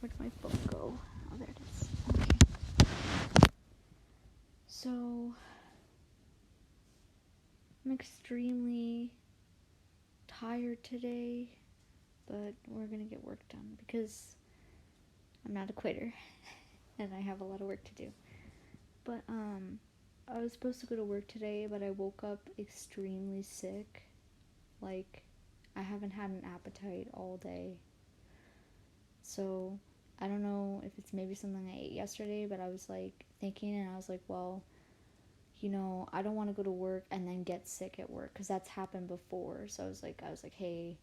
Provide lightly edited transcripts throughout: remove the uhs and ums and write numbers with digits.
Where'd my phone go? Oh, there it is. Okay. So, I'm extremely tired today, but we're gonna get work done because I'm not a quitter and I have a lot of work to do. But, I was supposed to go to work today, but I woke up extremely sick. Like, I haven't had an appetite all day. So, I don't know if it's maybe something I ate yesterday, but I was like thinking, and I was like, well, I don't want to go to work and then get sick at work because that's happened before. So I was like, hey,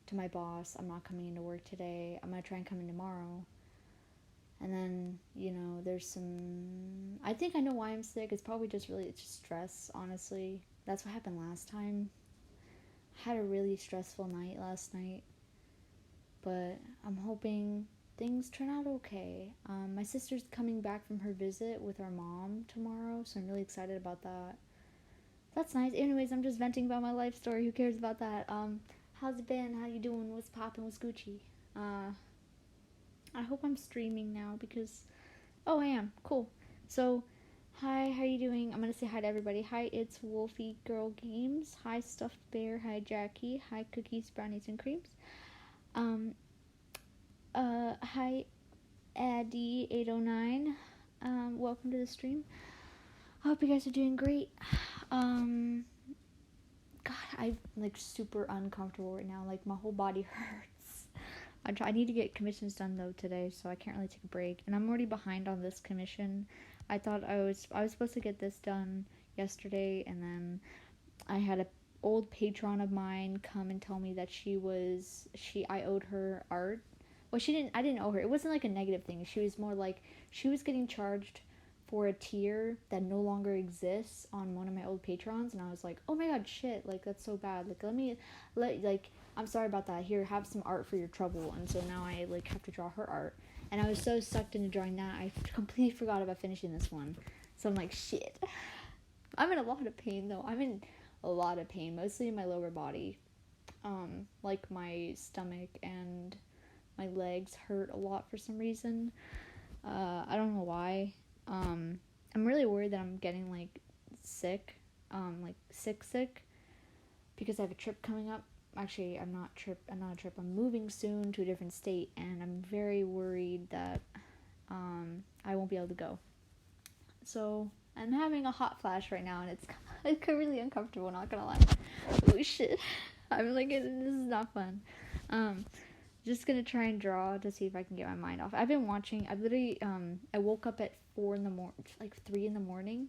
to my boss, I'm not coming into work today. I'm gonna try and come in tomorrow. And then, there's some. I think I know why I'm sick. It's probably just stress, honestly. That's what happened last time. I had a really stressful night last night, but I'm hoping things turn out okay. My sister's coming back from her visit with our mom tomorrow, so I'm really excited about that. That's nice. Anyways, I'm just venting about my life story. Who cares about that? How's it been? How you doing? What's poppin'? What's Gucci? I hope I'm streaming now because... Oh, I am. Cool. So, hi, how you doing? I'm gonna say hi to everybody. Hi, it's Wolfie Girl Games. Hi, Stuffed Bear. Hi, Jackie. Hi, Cookies, Brownies, and Creams. Hi, Addy809. Welcome to the stream. I hope you guys are doing great. God, I'm super uncomfortable right now. Like, my whole body hurts. I need to get commissions done though today, so I can't really take a break. And I'm already behind on this commission. I thought I was supposed to get this done yesterday, and then I had a old patron of mine come and tell me that I owed her art. Well, I didn't owe her. It wasn't like a negative thing. She was more like, she was getting charged for a tier that no longer exists on one of my old patrons, and I was like, oh my god, shit, like, that's so bad. Like, I'm sorry about that. Here, have some art for your trouble. And so now I, have to draw her art. And I was so sucked into drawing that, I completely forgot about finishing this one. So I'm like, shit. I'm in a lot of pain, though. I'm in a lot of pain, mostly in my lower body. Like, my stomach and my legs hurt a lot for some reason. I don't know why. I'm really worried that I'm getting, sick. Sick. Because I have a trip coming up. Actually, I'm not a trip. I'm moving soon to a different state, and I'm very worried that, I won't be able to go. So, I'm having a hot flash right now, and it's really uncomfortable, not gonna lie. Oh, shit. I'm like, this is not fun. Just gonna try and draw to see if I can get my mind off. I've literally, I woke up at 3 in the morning,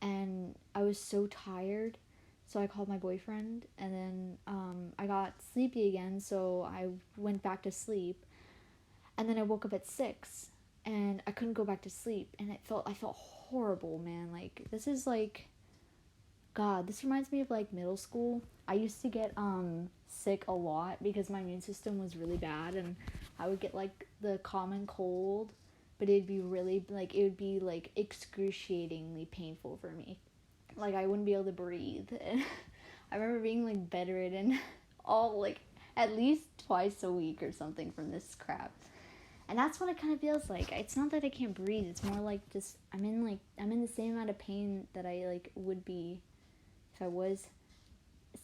and I was so tired, so I called my boyfriend, and then, I got sleepy again, so I went back to sleep, and then I woke up at 6, and I couldn't go back to sleep, and I felt horrible, man. Like, this is God, this reminds me of middle school. I used to get sick a lot because my immune system was really bad, and I would get the common cold, but it'd be really excruciatingly painful for me. I wouldn't be able to breathe. I remember being bedridden all at least twice a week or something from this crap. And that's what it kind of feels like. It's not that I can't breathe. It's more just I'm in the same amount of pain that I would be if I was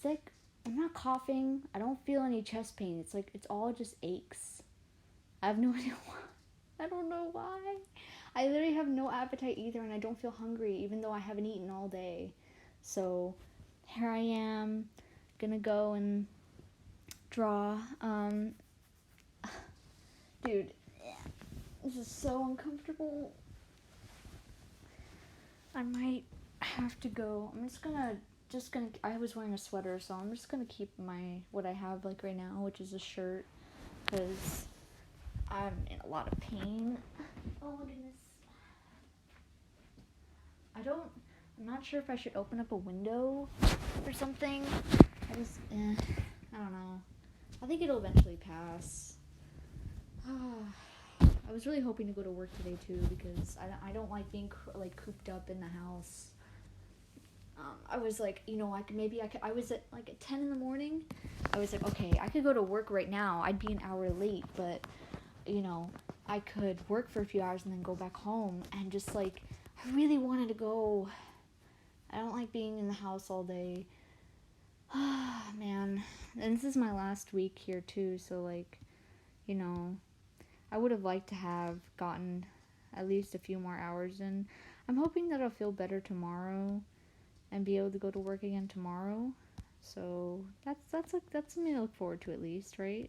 sick. I'm not coughing. I don't feel any chest pain. It's all just aches. I have no idea why. I don't know why. I literally have no appetite either, and I don't feel hungry, even though I haven't eaten all day. So, here I am, gonna go and draw. Dude, this is so uncomfortable. I might have to go. I'm just gonna, I was wearing a sweater, so I'm just gonna keep what I have, right now, which is a shirt, because I'm in a lot of pain. Oh, goodness. I'm not sure if I should open up a window or something. I don't know. I think it'll eventually pass. I was really hoping to go to work today, too, because I don't like being, cooped up in the house. I was I was at 10 in the morning. I was okay, I could go to work right now. I'd be an hour late, but you know, I could work for a few hours and then go back home, and just like, I really wanted to go. I don't like being in the house all day. Ah, man. And this is my last week here too, so like, you know, I would have liked to have gotten at least a few more hours in. I'm hoping that I'll feel better tomorrow and be able to go to work again tomorrow. So that's something to look forward to at least, right?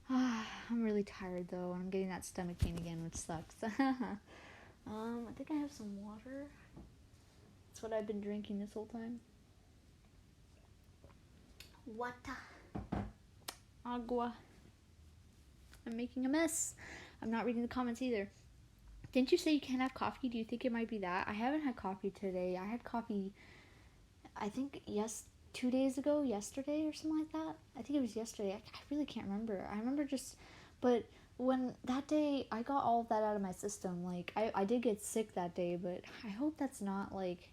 I'm really tired though, and I'm getting that stomach pain again, which sucks. I think I have some water. That's what I've been drinking this whole time. Water. Agua. I'm making a mess. I'm not reading the comments either. Didn't you say you can't have coffee? Do you think it might be that? I haven't had coffee today. I had coffee, I think, 2 days ago, yesterday or something like that. I think it was yesterday. I really can't remember. I remember just, but when that day, I got all of that out of my system. Like, I did get sick that day, but I hope that's not, like,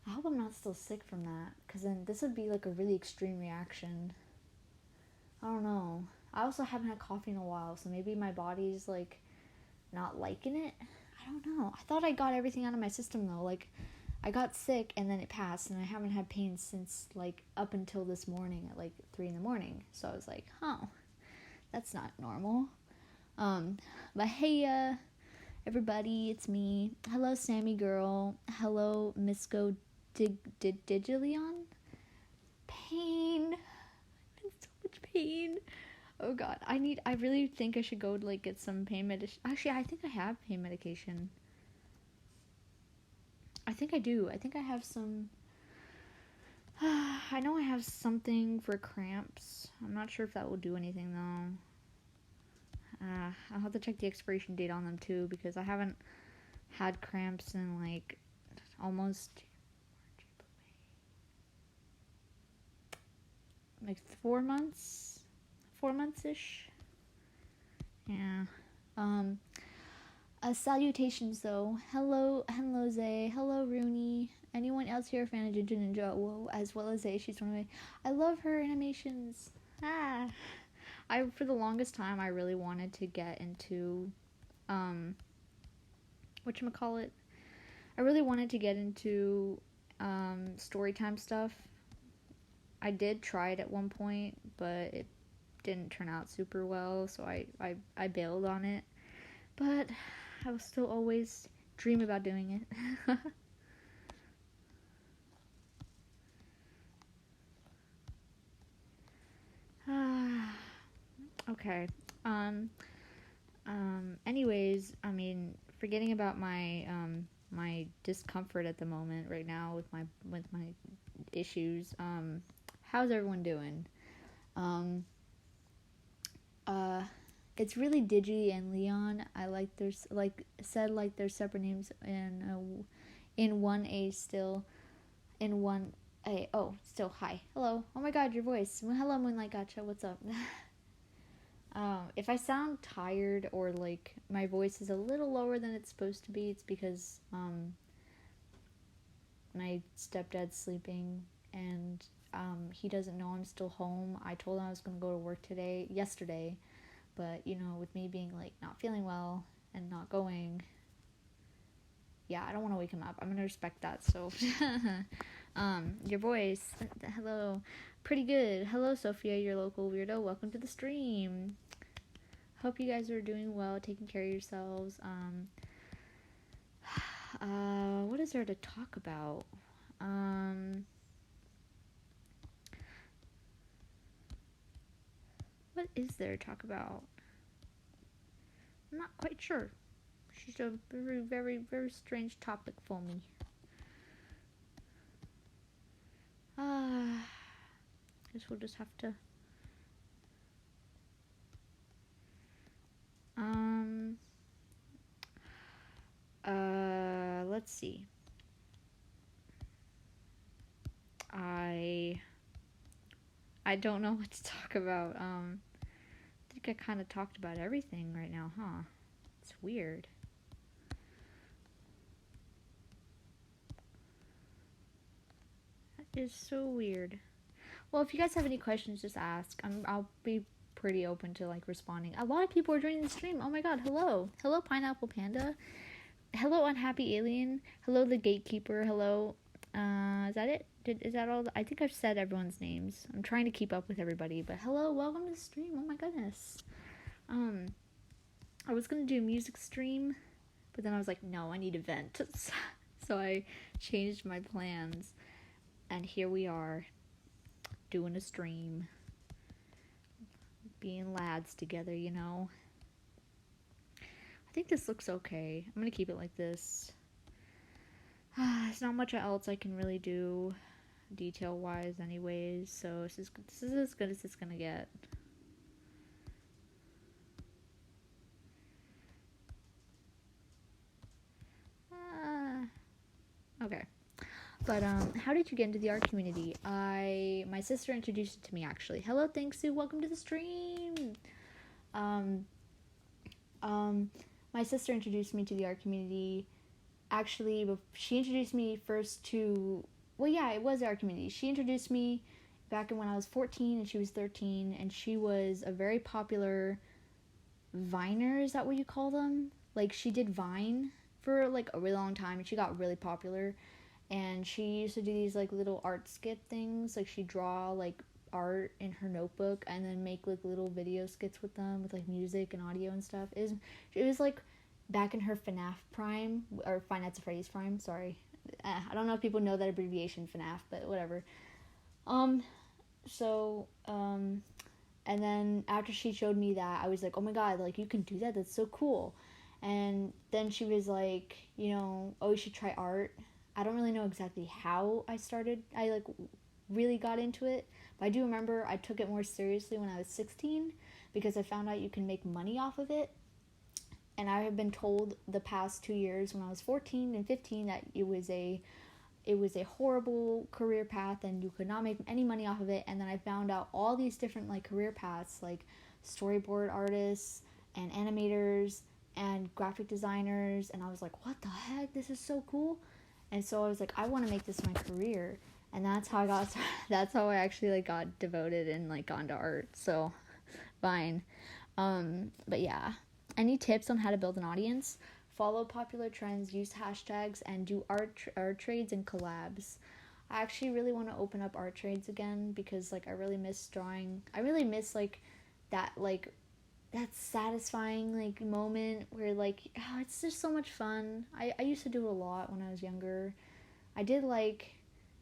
I hope I'm not still sick from that, because then this would be, like, a really extreme reaction. I don't know. I also haven't had coffee in a while, so maybe my body's, like, not liking it. I don't know. I thought I got everything out of my system, though. Like, I got sick, and then it passed, and I haven't had pain since, like, up until this morning at, like, 3 in the morning. So I was like, oh, that's not normal. But hey, everybody, it's me. Hello, Sammy Girl. Hello, Misco Digilion. Pain. I'm in so much pain. Oh god, I really think I should go to, like, get some pain medication. Actually, I think I have pain medication. I think I do. I think I have some. I know I have something for cramps. I'm not sure if that will do anything though. I'll have to check the expiration date on them too, because I haven't had cramps in like almost like 4 months. 4 months-ish. Yeah. Salutations though. Hello, Zay. Hello, Rooney. Anyone else here a fan of Ginger Ninja? Whoa, as well as Zay. She's one of my. I love her animations. For the longest time, I really wanted to get into, whatchamacallit? I really wanted to get into, storytime stuff. I did try it at one point, but it didn't turn out super well, so I bailed on it. But I will still always dream about doing it. Okay. Anyways, I mean, forgetting about my my discomfort at the moment right now with my issues. How's everyone doing? It's really Digi and Leon. I like there's like their separate names in 1A still, in 1A. Oh, still hi. Hello. Oh my god, your voice. Hello, Moonlight Gotcha. What's up? If I sound tired or like my voice is a little lower than it's supposed to be, it's because my stepdad's sleeping, and he doesn't know I'm still home. I told him I was gonna go to work yesterday, but you know, with me being like not feeling well and not going, yeah, I don't want to wake him up. I'm gonna respect that. So, your voice, hello, pretty good. Hello, Sophia, your local weirdo. Welcome to the stream. Hope you guys are doing well, taking care of yourselves. What is there to talk about? What is there to talk about? I'm not quite sure. She's a very, very, very strange topic for me. Guess we'll just have to. Let's see. I don't know what to talk about. I think I kind of talked about everything right now, huh? It's weird. That is so weird. Well, if you guys have any questions, just ask. I'll be pretty open to like responding. A lot of people are joining the stream. Oh my god, hello Pineapple Panda, hello Unhappy Alien, hello the Gatekeeper, hello is that it? Is that all? I think I've said everyone's names. I'm trying to keep up with everybody, but hello, welcome to the stream. Oh my goodness. I was gonna do a music stream, but then I was like, no, I need a vent. So I changed my plans, and here we are, doing a stream, being lads together, you know. I think this looks okay. I'm gonna keep it like this. There's not much else I can really do detail wise anyways, so this is as good as it's gonna get. Okay, but how did you get into the art community? My sister introduced it to me, actually. Hello, thanks Sue, welcome to the stream. My sister introduced me to the art community. Actually, she introduced me first to, well, yeah, it was our community. She introduced me back when I was 14 and she was 13, and she was a very popular Viner, is that what you call them? Like, she did Vine for, like, a really long time, and she got really popular, and she used to do these, like, little art skit things. Like, she'd draw, like, art in her notebook, and then make, like, little video skits with them, with, like, music and audio and stuff. It was like, back in her FNAF prime, or Five Nights at Freddy's prime, sorry. I don't know if people know that abbreviation, FNAF, but whatever. And then after she showed me that, I was like, oh my god, like, you can do that, that's so cool. And then she was like, you know, oh, you should try art. I don't really know exactly how I like, really got into it, but I do remember I took it more seriously when I was 16, because I found out you can make money off of it. And I have been told the past 2 years, when I was 14 and 15, that it was a horrible career path and you could not make any money off of it. And then I found out all these different, like, career paths, like storyboard artists and animators and graphic designers, and I was like, what the heck, this is so cool. And so I was like, I want to make this my career. And that's how I actually, like, got devoted and, like, got into art. So fine. But yeah, any tips on how to build an audience? Follow popular trends, use hashtags, and do art trades and collabs. I actually really want to open up art trades again, because, like, I really miss drawing. I really miss, like, that satisfying, like, moment where, like, oh, it's just so much fun. I used to do it a lot when I was younger. I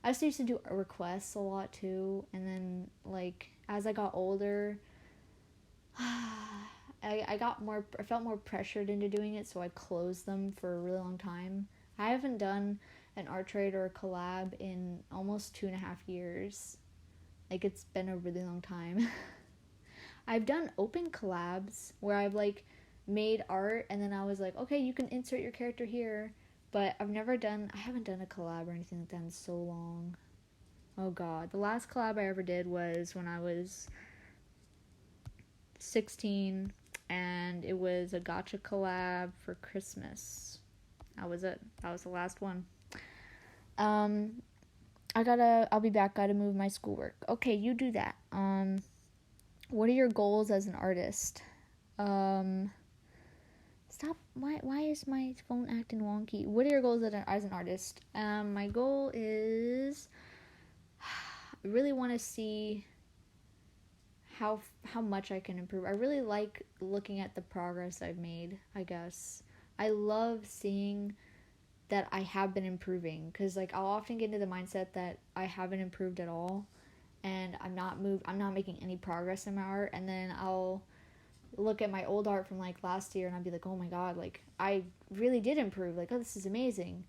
also used to do requests a lot too, and then, like, as I got older, I felt more pressured into doing it, so I closed them for a really long time. I haven't done an art trade or a collab in almost 2.5 years. Like, it's been a really long time. I've done open collabs where I've, like, made art, and then I was like, okay, you can insert your character here, but I haven't done a collab or anything like that in so long. Oh god, the last collab I ever did was when I was 16, and it was a gacha collab for Christmas. That was it. That was the last one. I'll be back, gotta move my schoolwork. Okay, you do that. What are your goals as an artist? Stop, why is my phone acting wonky? What are your goals as an artist? My goal is, I really want to see how much I can improve. I really like looking at the progress I've made, I guess. I love seeing that I have been improving, because, like, I'll often get into the mindset that I haven't improved at all, and I'm not making any progress in my art, and then I'll look at my old art from, like, last year, and I'll be like, oh my god, like, I really did improve, like, oh, this is amazing.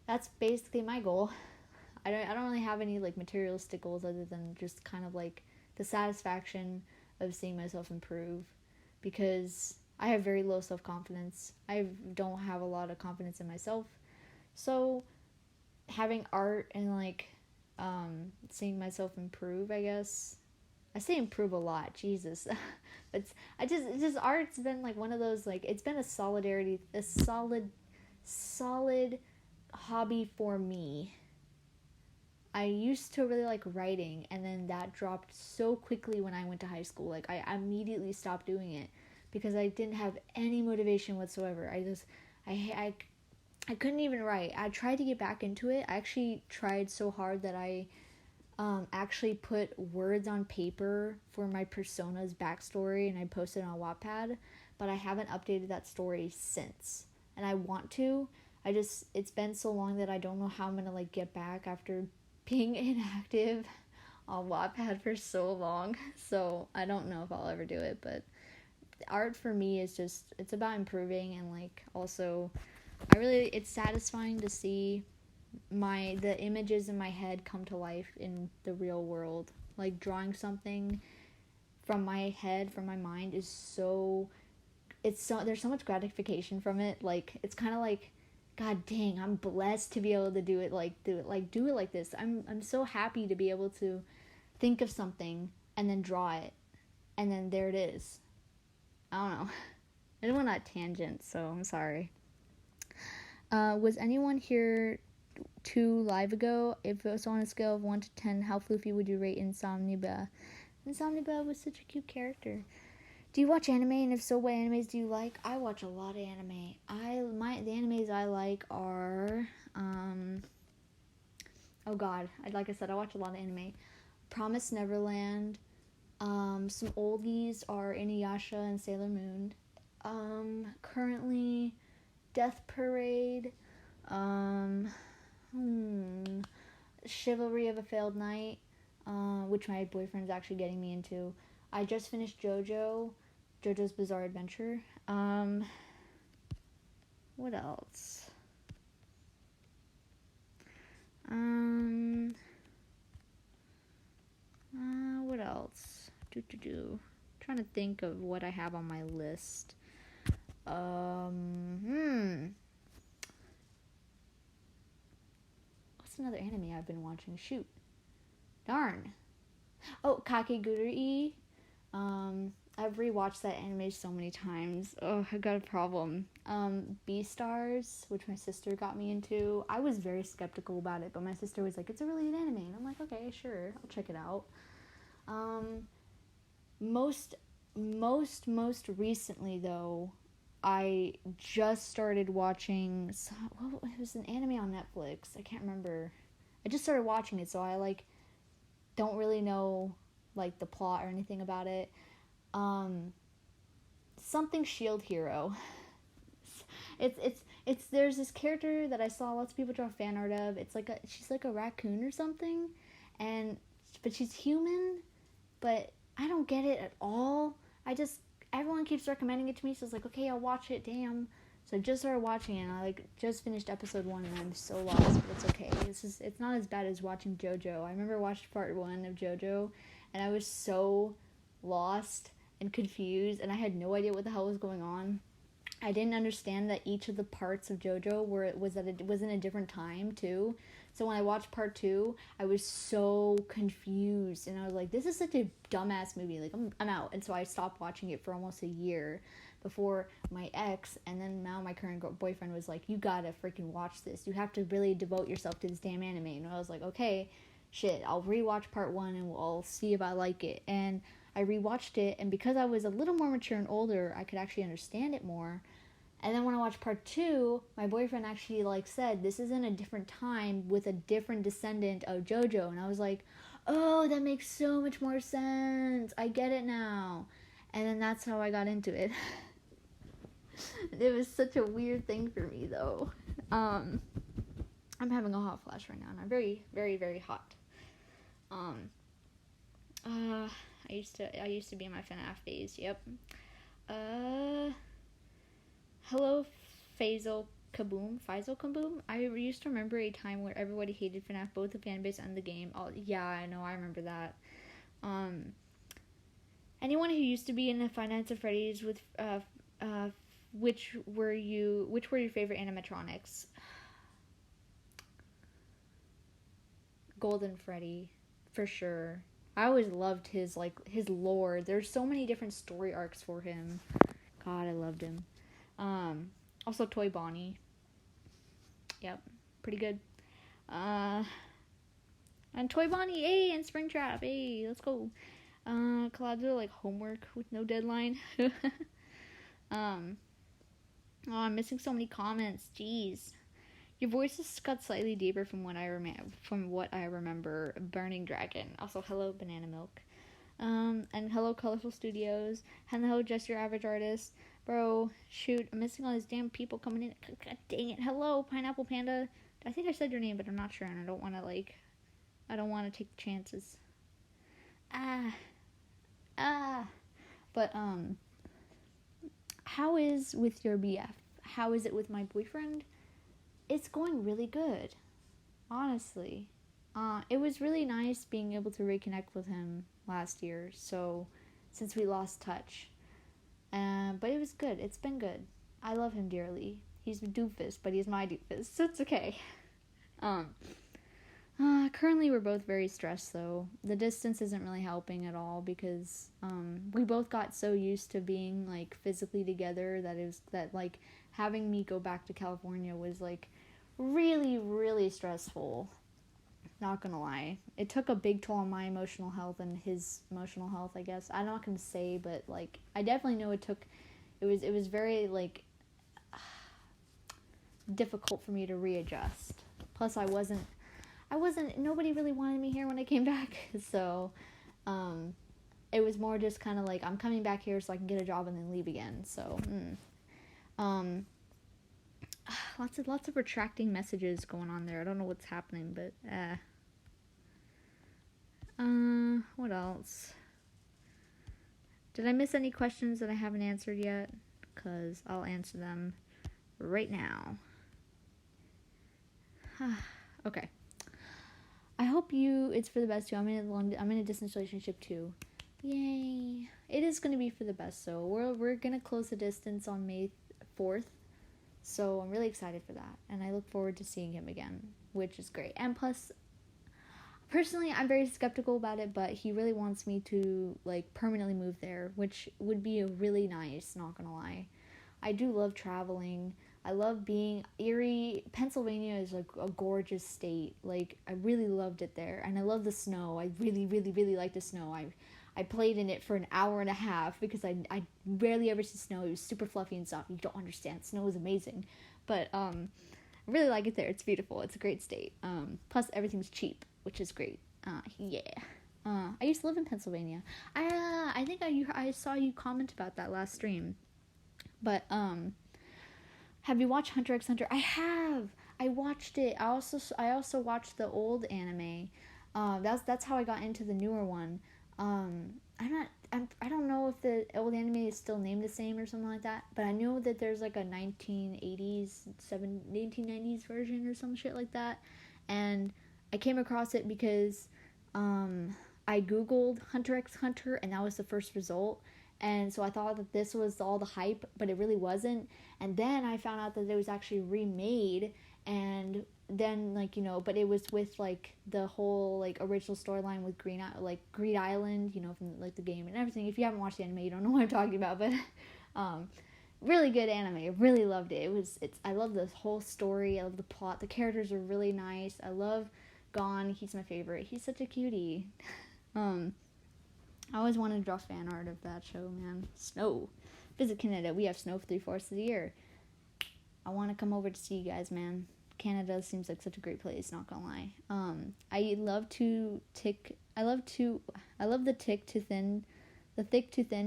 That's basically my goal. I don't really have any, like, materialistic goals other than just kind of, like, the satisfaction of seeing myself improve, because I have very low self-confidence. I don't have a lot of confidence in myself, so having art and, like, seeing myself improve, I guess. I say improve a lot, Jesus. But art's been, like, one of those, like, it's been a solid hobby for me. I used to really like writing, and then that dropped so quickly when I went to high school. Like, I immediately stopped doing it because I didn't have any motivation whatsoever. I couldn't even write. I tried to get back into it. I actually tried so hard that I actually put words on paper for my persona's backstory, and I posted it on Wattpad, but I haven't updated that story since. And I want to. It's been so long that I don't know how I'm gonna like get back after being inactive on Wattpad for so long. So I don't know if I'll ever do it, but art for me is just, it's about improving, and like also it's satisfying to see the images in my head come to life in the real world. Like, drawing something from my head, from my mind, is so there's so much gratification from it. Like, it's kind of like, god dang, I'm blessed to be able to do it like this. I'm so happy to be able to think of something and then draw it, and then there it is. I don't know. I didn't want that tangent, so I'm sorry. Was anyone here 2 live ago? If it was on a scale of 1 to 10, how floofy would you rate Insomniba? Insomniba was such a cute character. Do you watch anime, and if so, what animes do you like? I watch a lot of anime. The animes I like are, oh god, like I said, I watch a lot of anime. Promised Neverland. Some oldies are Inuyasha and Sailor Moon. Currently, Death Parade. Chivalry of a Failed Knight, which my boyfriend's actually getting me into. I just finished JoJo's Bizarre Adventure. What else? What else? Trying to think of what I have on my list. What's another anime I've been watching? Shoot. Darn. Oh, Kakegurui. I've rewatched that anime so many times. Oh, I got a problem. Beastars, which my sister got me into. I was very skeptical about it, but my sister was like, it's a really good anime. And I'm like, okay, sure, I'll check it out. Most recently, though, I just started watching, it was an anime on Netflix. I can't remember. I just started watching it, so I, like, don't really know, like, the plot or anything about it. Something Shield Hero. It's there's this character that I saw lots of people draw fan art of. She's like a raccoon or something, but she's human, but I don't get it at all. Everyone keeps recommending it to me, so it's like, okay, I'll watch it, damn. So I just started watching it, and I just finished episode 1, and I'm so lost, but it's okay. It's not as bad as watching JoJo. I remember watching part 1 of JoJo, and I was so lost and confused, and I had no idea what the hell was going on. I didn't understand that each of the parts of JoJo was in a different time too. So when I watched part 2, I was so confused, and I was like, this is such a dumbass movie. Like, I'm out. And so I stopped watching it for almost a year before my ex, and then now my current boyfriend was like, you gotta freaking watch this. You have to really devote yourself to this damn anime. And I was like, okay, shit, I'll rewatch part 1 and I'll see if I like it. And I rewatched it, and because I was a little more mature and older, I could actually understand it more. And then when I watched part 2, my boyfriend actually said, this is in a different time with a different descendant of JoJo. And I was like, oh, that makes so much more sense. I get it now. And then that's how I got into it. It was such a weird thing for me, though. I'm having a hot flash right now, and I'm very, very, very hot. I used to be in my FNAF phase. Yep. Hello, Faisal Kaboom. I used to remember a time where everybody hated FNAF, both the fanbase and the game. Oh, yeah, I know, I remember that. Anyone who used to be in the Finance of Freddy's with, which were your favorite animatronics? Golden Freddy, for sure. I always loved his lore. There's so many different story arcs for him. God, I loved him. Also Toy Bonnie. Yep, pretty good. And Toy Bonnie, hey, and Springtrap, hey, let's go. Collabs are like homework with no deadline. um, oh, I'm missing so many comments. Jeez, your voice has got slightly deeper from what I remember. Burning Dragon. Also, hello, Banana Milk. And hello, Colorful Studios. Hello, Just Your Average Artist. Bro, shoot, I'm missing all these damn people coming in. God dang it. Hello, Pineapple Panda. I think I said your name, but I'm not sure, and I don't want to take chances. But, how is with your BF? How is it with my boyfriend? It's going really good, honestly. It was really nice being able to reconnect with him last year, so since we lost touch. But it was good. It's been good. I love him dearly. He's a doofus, but he's my doofus, so it's okay. Currently we're both very stressed though. The distance isn't really helping at all because we both got so used to being like physically together that like having me go back to California was like really, really stressful. Not gonna lie. It took a big toll on my emotional health and his emotional health, I guess. I'm not gonna say, but like I definitely know it was very like difficult for me to readjust. Plus nobody really wanted me here when I came back, so it was more just kind of like I'm coming back here so I can get a job and then leave again. So lots of retracting messages going on there. I don't know what's happening, but what else? Did I miss any questions that I haven't answered yet? Because I'll answer them right now. Okay. I hope it's for the best too. I'm in a distance relationship too. Yay. It is going to be for the best, so we're going to close the distance on May 4th. So I'm really excited for that, and I look forward to seeing him again, which is great. And plus, personally, I'm very skeptical about it, but he really wants me to like permanently move there, which would be really nice, not gonna lie. I do love traveling. I love being Erie. Pennsylvania is like a gorgeous state. Like I really loved it there, and I love the snow. I really, really, really like the snow. I played in it for an hour and a half because I rarely ever see snow. It was super fluffy and soft. You don't understand. Snow is amazing, but I really like it there. It's beautiful. It's a great state. Plus everything's cheap, which is great. Yeah. I used to live in Pennsylvania. I think I saw you comment about that last stream. But have you watched Hunter x Hunter? I have. I watched it. I also watched the old anime. That's how I got into the newer one. I don't know if the old anime is still named the same or something like that, but I know that there's like a 1990s version or some shit like that, and I came across it because I googled Hunter x Hunter and that was the first result, and so I thought that this was all the hype, but it really wasn't. And then I found out that it was actually remade, and then but it was with like the whole like original storyline with Greed Island, from like the game and everything. If you haven't watched the anime, you don't know what I'm talking about, but really good anime. I really loved it. I love the whole story. I love the plot. The characters are really nice. I love Gon. He's my favorite. He's such a cutie. I always wanted to draw fan art of that show, man. Snow. Visit Canada. We have snow for 3/4 of the year. I want to come over to see you guys, man. Canada seems like such a great place, not gonna lie. I love the thick to thin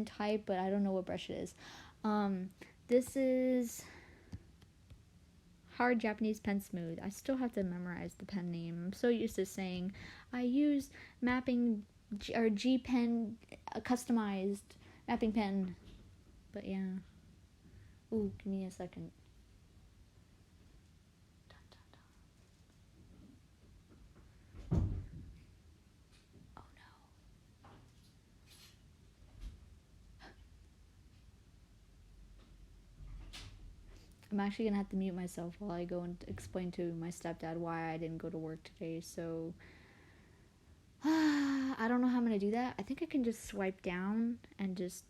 type, but I don't know what brush it is. This is Hard Japanese Pen Smooth. I still have to memorize the pen name. I'm so used to saying I use mapping or G pen, customized mapping pen. But yeah. Ooh, give me a second. I'm actually gonna have to mute myself while I go and explain to my stepdad why I didn't go to work today. So I don't know how I'm gonna do that. I think I can just swipe down and just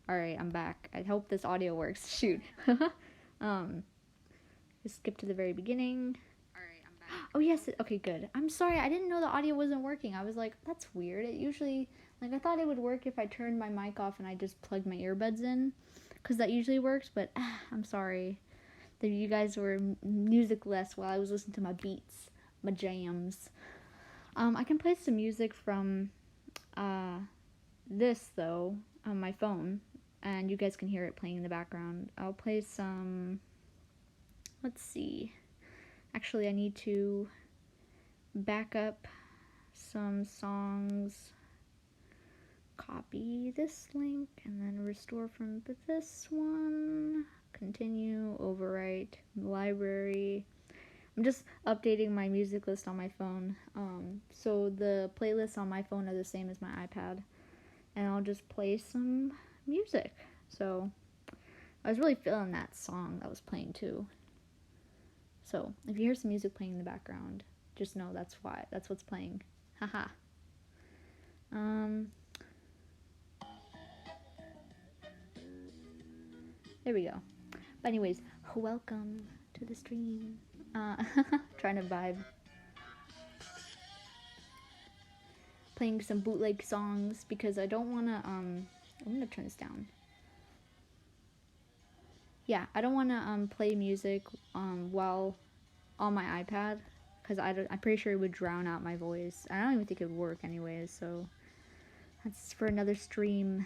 Alright, I'm back. I hope this audio works. Shoot. Just skip to the very beginning. Oh, yes. Okay, good. I'm sorry. I didn't know the audio wasn't working. I was like, that's weird. It usually, like, I thought it would work if I turned my mic off and I just plugged my earbuds in. Because that usually works, but I'm sorry that you guys were musicless while I was listening to my beats, my jams. I can play some music from this, though, on my phone. And you guys can hear it playing in the background. I'll play some... Let's see. Actually, I need to back up some songs. Copy this link and then restore from this one. Continue, overwrite, library. I'm just updating my music list on my phone. So the playlists on my phone are the same as my iPad. And I'll just play some music. So I was really feeling that song that was playing too. So if you hear some music playing in the background, just know that's why. That's what's playing. Haha. There we go. But anyways, welcome to the stream. Trying to vibe. Playing some bootleg songs because I don't want to, I'm going to turn this down. Yeah, I don't want to play music while on my iPad because I'm pretty sure it would drown out my voice. I don't even think it would work anyways, so that's for another stream.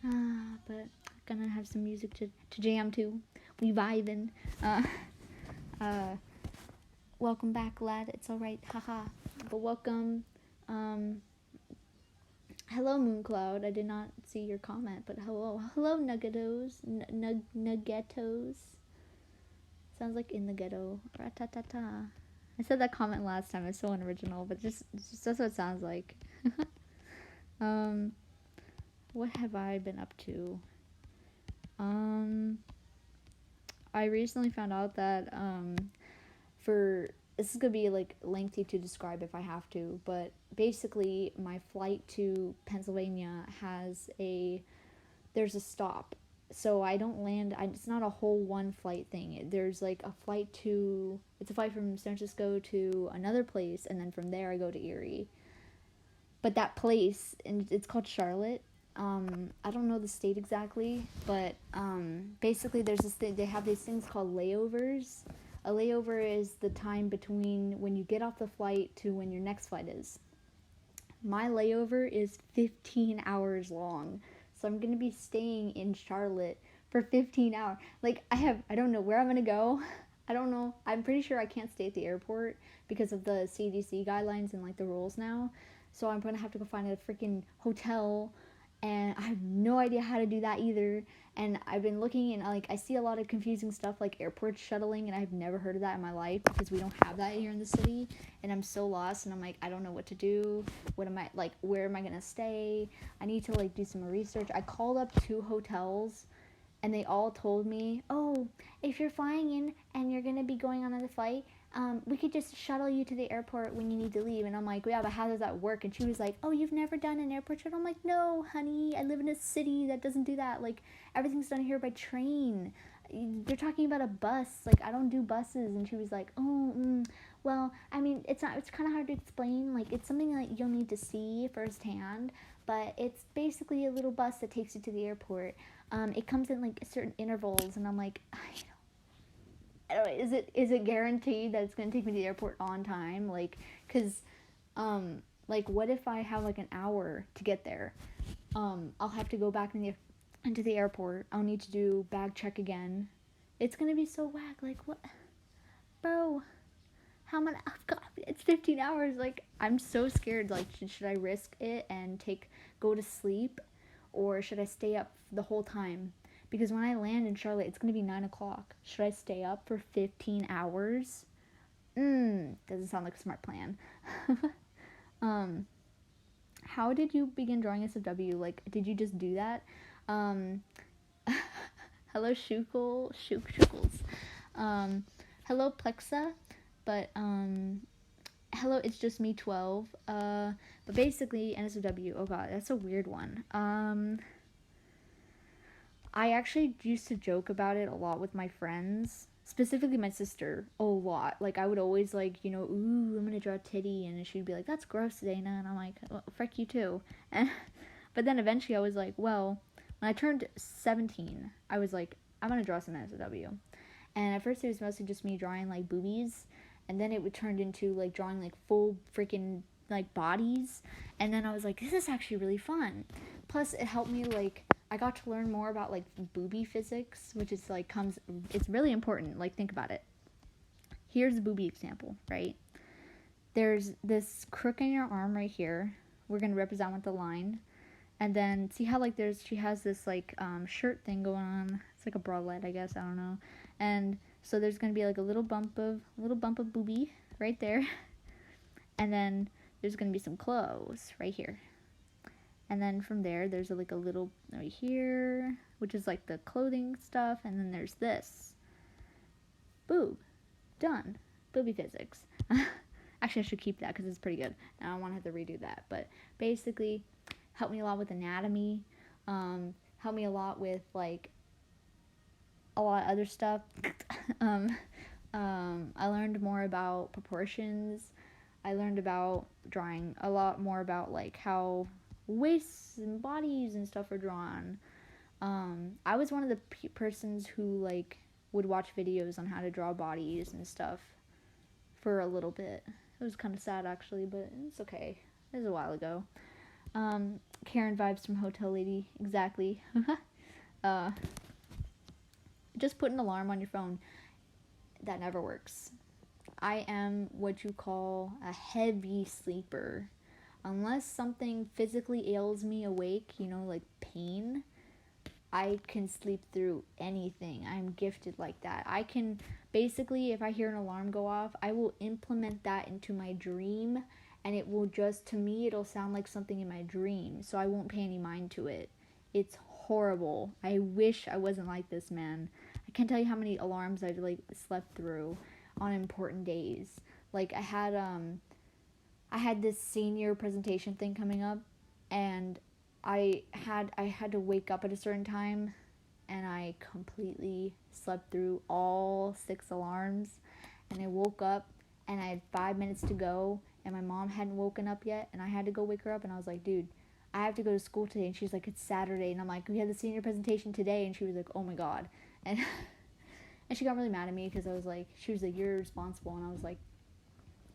But gonna have some music to jam to. We vibing. Welcome back, lad. It's alright, haha. But welcome. Hello, Mooncloud. I did not see your comment, but hello. Hello, Nuggetos. Nuggetos. Sounds like in the ghetto. Ratatata. I said that comment last time. It's so unoriginal, but just that's what it sounds like. What have I been up to? I recently found out that this is gonna be like lengthy to describe if I have to, but basically my flight to Pennsylvania there's a stop, so I don't land. It's not a whole one flight thing. There's like it's a flight from San Francisco to another place, and then from there I go to Erie. But that place, and it's called Charlotte. I don't know the state exactly, but basically there's this thing. They have these things called layovers. A layover is the time between when you get off the flight to when your next flight is. My layover is 15 hours long, so I'm gonna be staying in Charlotte for 15 hours. Like I don't know where I'm gonna go. I don't know. I'm pretty sure I can't stay at the airport because of the CDC guidelines and like the rules now. So I'm gonna have to go find a freaking hotel. And I have no idea how to do that either. And I've been looking and like I see a lot of confusing stuff like airport shuttling, and I've never heard of that in my life because we don't have that here in the city. And I'm so lost, and I'm like, I don't know what to do. Where am I gonna stay? I need to like do some more research. I called up 2 hotels, and they all told me, oh, if you're flying in and you're gonna be going on another flight, we could just shuttle you to the airport when you need to leave. And I'm like, yeah, but how does that work? And she was like, oh, you've never done an airport shuttle? I'm like, no, honey, I live in a city that doesn't do that. Like, everything's done here by train. They're talking about a bus. Like, I don't do buses. And she was like, oh, well, I mean, it's kind of hard to explain. Like, it's something that you'll need to see firsthand. But it's basically a little bus that takes you to the airport. It comes in, like, certain intervals. And I'm like, I don't know, is it guaranteed that it's going to take me to the airport on time? Like, because, like, what if I have, like, an hour to get there? I'll have to go back into the airport. I'll need to do bag check again. It's going to be so whack. Like, what? Bro, how many? Oh, God, it's 15 hours. Like, I'm so scared. Like, should I risk it and go to sleep? Or should I stay up the whole time? Because when I land in Charlotte, it's going to be 9 o'clock. Should I stay up for 15 hours? Doesn't sound like a smart plan. How did you begin drawing SFW? Like, did you just do that? Hello, Shukels. Hello, Plexa. But, hello, it's just me, 12. But basically, NSFW. Oh, God, that's a weird one. I actually used to joke about it a lot with my friends, specifically my sister, a lot. Like, I would always, like, you know, ooh, I'm gonna draw a titty, and she'd be like, that's gross, Dana, and I'm like, well, frick you too. And, but then eventually I was like, well, when I turned 17, I was like, I'm gonna draw some SOW. And at first it was mostly just me drawing, like, boobies, and then it would turn into, like, drawing, like, full freaking, like, bodies, and then I was like, this is actually really fun. Plus, it helped me, like, I got to learn more about, like, boobie physics, which is, like, it's really important. Like, think about it. Here's a boobie example, right? There's this crook in your arm right here. We're going to represent with the line. And then, see how, like, she has this, like, shirt thing going on. It's like a bralette, I guess, I don't know. And so there's going to be, like, a little bump of boobie right there. And then there's going to be some clothes right here. And then from there, there's like a little right here, which is like the clothing stuff. And then there's this. Boob. Done. Boobie physics. Actually, I should keep that because it's pretty good. I don't want to have to redo that. But basically, helped me a lot with anatomy. Helped me a lot with like a lot of other stuff. I learned more about proportions. I learned about drawing a lot more about like how waists and bodies and stuff are drawn. I was one of the persons who like would watch videos on how to draw bodies and stuff for a little bit. It was kind of sad actually, but it's okay. It was a while ago. Karen vibes from Hotel Lady, exactly. Just put an alarm on your phone. That never works. I am what you call a heavy sleeper. Unless something physically ails me awake, you know, like pain, I can sleep through anything. I'm gifted like that. I can, basically, if I hear an alarm go off, I will implement that into my dream, and it will just, to me, it'll sound like something in my dream, so I won't pay any mind to it. It's horrible. I wish I wasn't like this, man. I can't tell you how many alarms I've, like, slept through on important days. Like, I had this senior presentation thing coming up, and I had to wake up at a certain time, and I completely slept through all 6 alarms, and I woke up, and I had 5 minutes to go, and my mom hadn't woken up yet, and I had to go wake her up, and I was like, dude, I have to go to school today, and she's like, it's Saturday, and I'm like, we had the senior presentation today, and she was like, oh my god, and and she got really mad at me, because she was like, you're irresponsible, and I was like,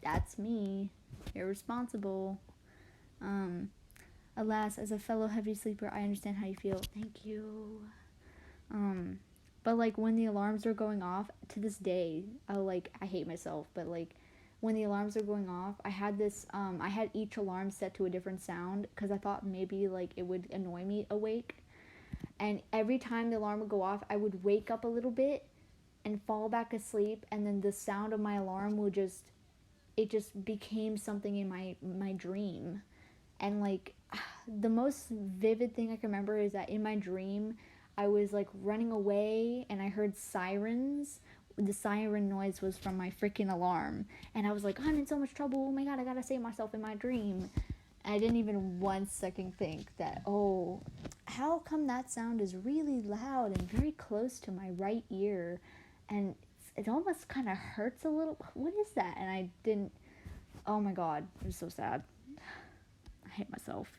that's me, irresponsible. Alas, as a fellow heavy sleeper, I understand how you feel. Thank you. But like when the alarms are going off, to this day, I hate myself, but like when the alarms are going off, I had each alarm set to a different sound because I thought maybe like it would annoy me awake. And every time the alarm would go off, I would wake up a little bit and fall back asleep, and then the sound of my alarm would just became something in my dream. And like the most vivid thing I can remember is that in my dream I was like running away and I heard sirens. The siren noise was from my freaking alarm, and I was like, I'm in so much trouble, oh my god, I gotta save myself in my dream. And I didn't even 1 second think that, oh, how come that sound is really loud and very close to my right ear, and it almost kind of hurts a little. What is that? And I didn't. Oh my god, it was so sad. I hate myself.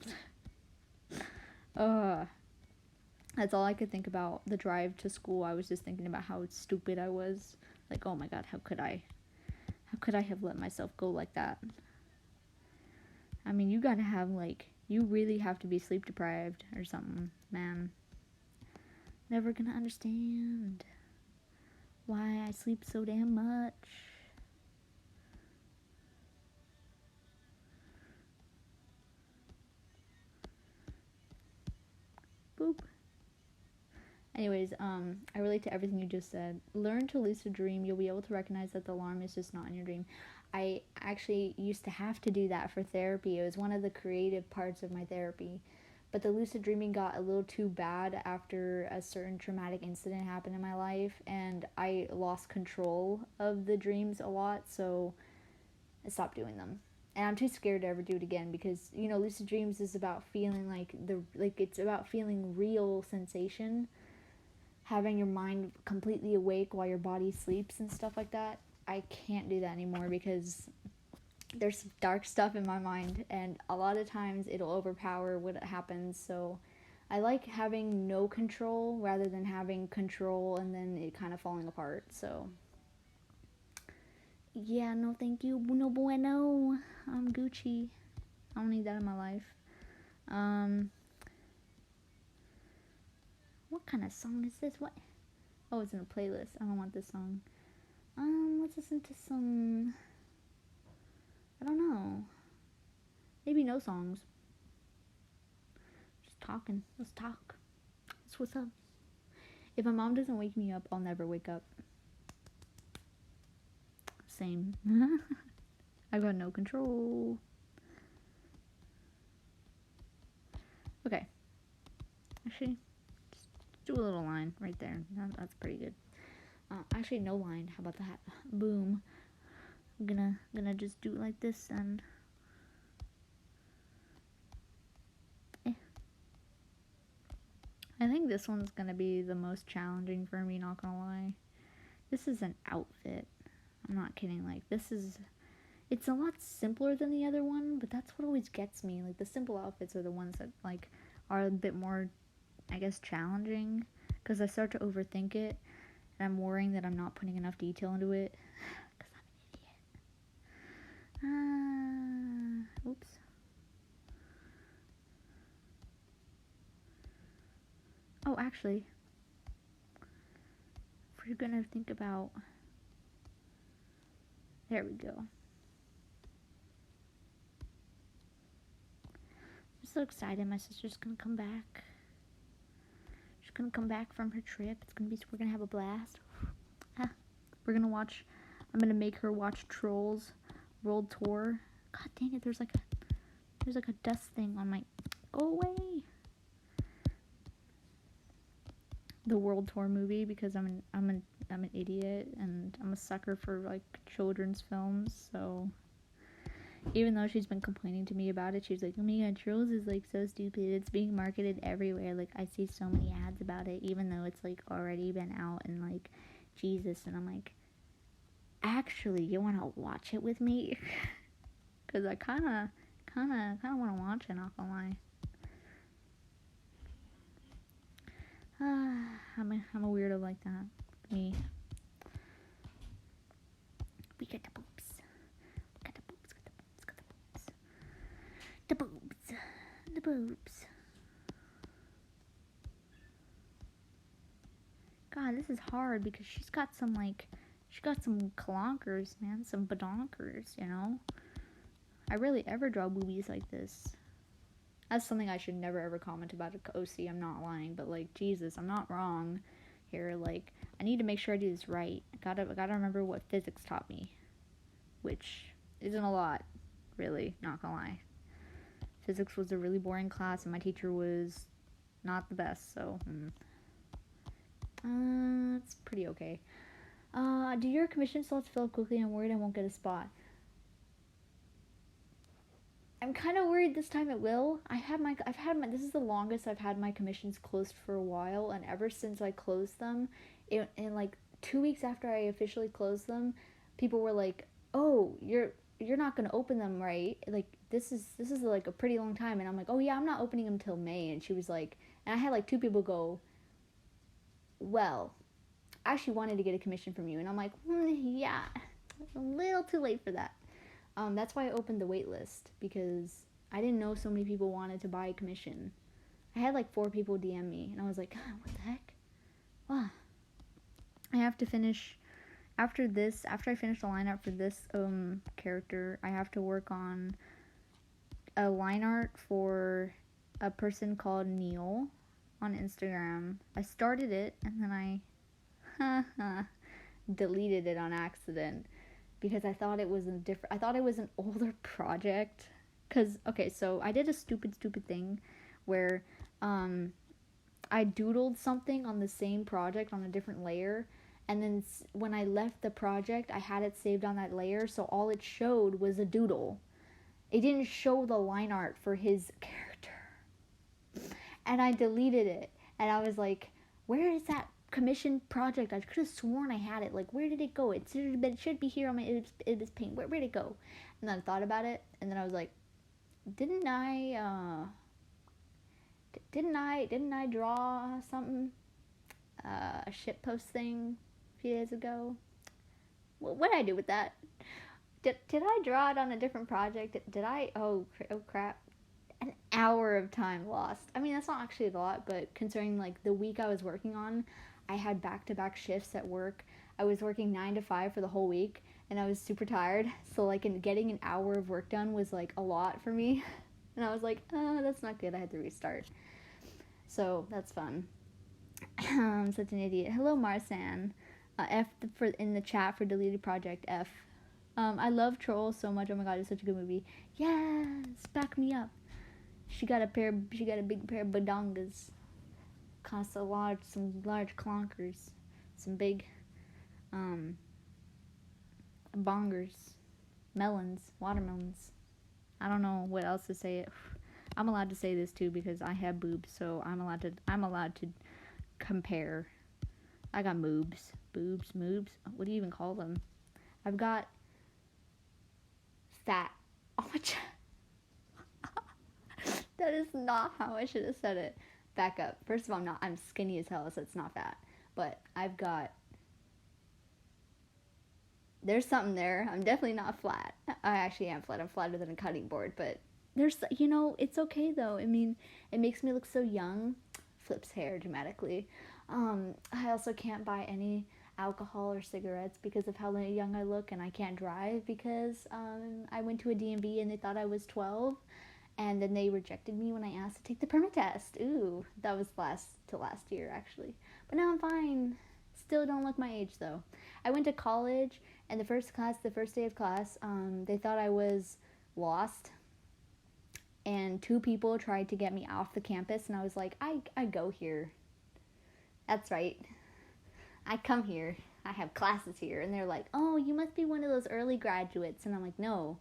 That's all I could think about the drive to school. I was just thinking about how stupid I was. Like, oh my god, how could I have let myself go like that? I mean, you gotta have, like, you really have to be sleep deprived or something, man. Never gonna understand why I sleep so damn much. Boop. Anyways, I relate to everything you just said. Learn to lucid dream. You'll be able to recognize that the alarm is just not in your dream. I actually used to have to do that for therapy. It was one of the creative parts of my therapy. But the lucid dreaming got a little too bad after a certain traumatic incident happened in my life, and I lost control of the dreams a lot, so I stopped doing them. And I'm too scared to ever do it again because, you know, lucid dreams is about feeling it's about feeling real sensation. having your mind completely awake while your body sleeps and stuff like that. I can't do that anymore because there's some dark stuff in my mind, and a lot of times it'll overpower what happens. So I like having no control rather than having control and then it kind of falling apart. So yeah, no thank you, no bueno. I'm Gucci. I don't need that in my life. What kind of song is this? What? Oh, it's in a playlist. I don't want this song. Let's listen to some, I don't know. Maybe no songs. Just talking. Let's talk. That's what's up. If my mom doesn't wake me up, I'll never wake up. Same. I got no control. Okay. Actually, just do a little line right there. That's pretty good. Actually, no line. How about that? Boom. I'm gonna just do it like this and. I think this one's gonna be the most challenging for me, not gonna lie. This is an outfit. I'm not kidding, like, it's a lot simpler than the other one, but that's what always gets me. Like, the simple outfits are the ones that, like, are a bit more, I guess, challenging, because I start to overthink it, and I'm worrying that I'm not putting enough detail into it, because I'm an idiot. Oops. Oh, actually, if we're gonna think about, there we go. I'm so excited. My sister's gonna come back. She's gonna come back from her trip. We're gonna have a blast. I'm gonna make her watch Trolls World Tour. God dang it! There's like a dust thing on my. Go away. The World Tour movie, because I'm an idiot and I'm a sucker for like children's films. So even though she's been complaining to me about it, she's like, "Oh my god, Trolls is like so stupid. It's being marketed everywhere. Like I see so many ads about it, even though it's like already been out and like Jesus." And I'm like, actually, you want to watch it with me? Because I kind of want to watch it. Not gonna lie. I'm a weirdo like that. Me. We got the boobs. Got the boobs. Got the boobs. The boobs. God, this is hard because she's got some clonkers, man. Some badonkers, you know? I rarely ever draw boobies like this. That's something I should never ever comment about OC. I'm not lying, but like, Jesus, I'm not wrong here. Like, I need to make sure I do this right. I gotta remember what physics taught me, which isn't a lot, really. Not gonna lie. Physics was a really boring class, and my teacher was not the best. So, it's pretty okay. Do your commission slots fill up quickly? I'm worried I won't get a spot. I'm kind of worried this time it will. This is the longest I've had my commissions closed for a while, and ever since I closed them, in like 2 weeks after I officially closed them, people were like, "Oh, you're not gonna open them, right? Like this is like a pretty long time." And I'm like, "Oh yeah, I'm not opening them till May." And she was like, and I had like 2 people go, "Well, I actually wanted to get a commission from you," and I'm like, "Yeah, a little too late for that." That's why I opened the wait list, because I didn't know so many people wanted to buy a commission. I had like 4 people DM me, and I was like, what the heck? Wow. I have to finish, after I finish the line art for this character, I have to work on a line art for a person called Neil on Instagram. I started it, and then I deleted it on accident. Because I thought it was an older project. Because, okay, so I did a stupid thing where I doodled something on the same project on a different layer. And then when I left the project, I had it saved on that layer. So all it showed was a doodle. It didn't show the line art for his character. And I deleted it. And I was like, where is that commissioned project. I could have sworn I had it. Like, where did it go? It should be here on my Ibis Paint. Where'd it go? And then I thought about it, and then I was like, didn't I draw something, a shitpost thing a few days ago? What did I do with that? Did I draw it on a different project? Did I? Oh crap. An hour of time lost. I mean, that's not actually a lot, but considering like the week I was working on, I had back-to-back shifts at work. I was working 9 to 5 for the whole week, and I was super tired. So like getting an hour of work done was like a lot for me. And I was like, oh, that's not good. I had to restart. So that's fun. I'm such an idiot. Hello, Marsan. F for in the chat for deleted project F. I love Trolls so much. Oh my god, it's such a good movie. Yes, back me up. She got a big pair of badongas. Cost some large clonkers, some big, bongers, melons, watermelons. I don't know what else to say. I'm allowed to say this too because I have boobs, so I'm allowed to compare. I got moobs. Moobs. What do you even call them? I've got fat. Oh my That is not how I should have said it. Back up. First of all, I'm skinny as hell, so it's not fat. But I've got... There's something there. I'm definitely not flat. I actually am flat. I'm flatter than a cutting board. But there's, it's okay though. I mean, it makes me look so young. Flips hair dramatically. I also can't buy any alcohol or cigarettes because of how young I look, and I can't drive because I went to a DMV and they thought I was 12. And then they rejected me when I asked to take the permit test. Ooh, that was last year, actually. But now I'm fine. Still don't look my age, though. I went to college, and the first day of class, they thought I was lost. And 2 people tried to get me off the campus, and I was like, I go here. That's right. I come here. I have classes here. And they're like, oh, you must be one of those early graduates. And I'm like, no.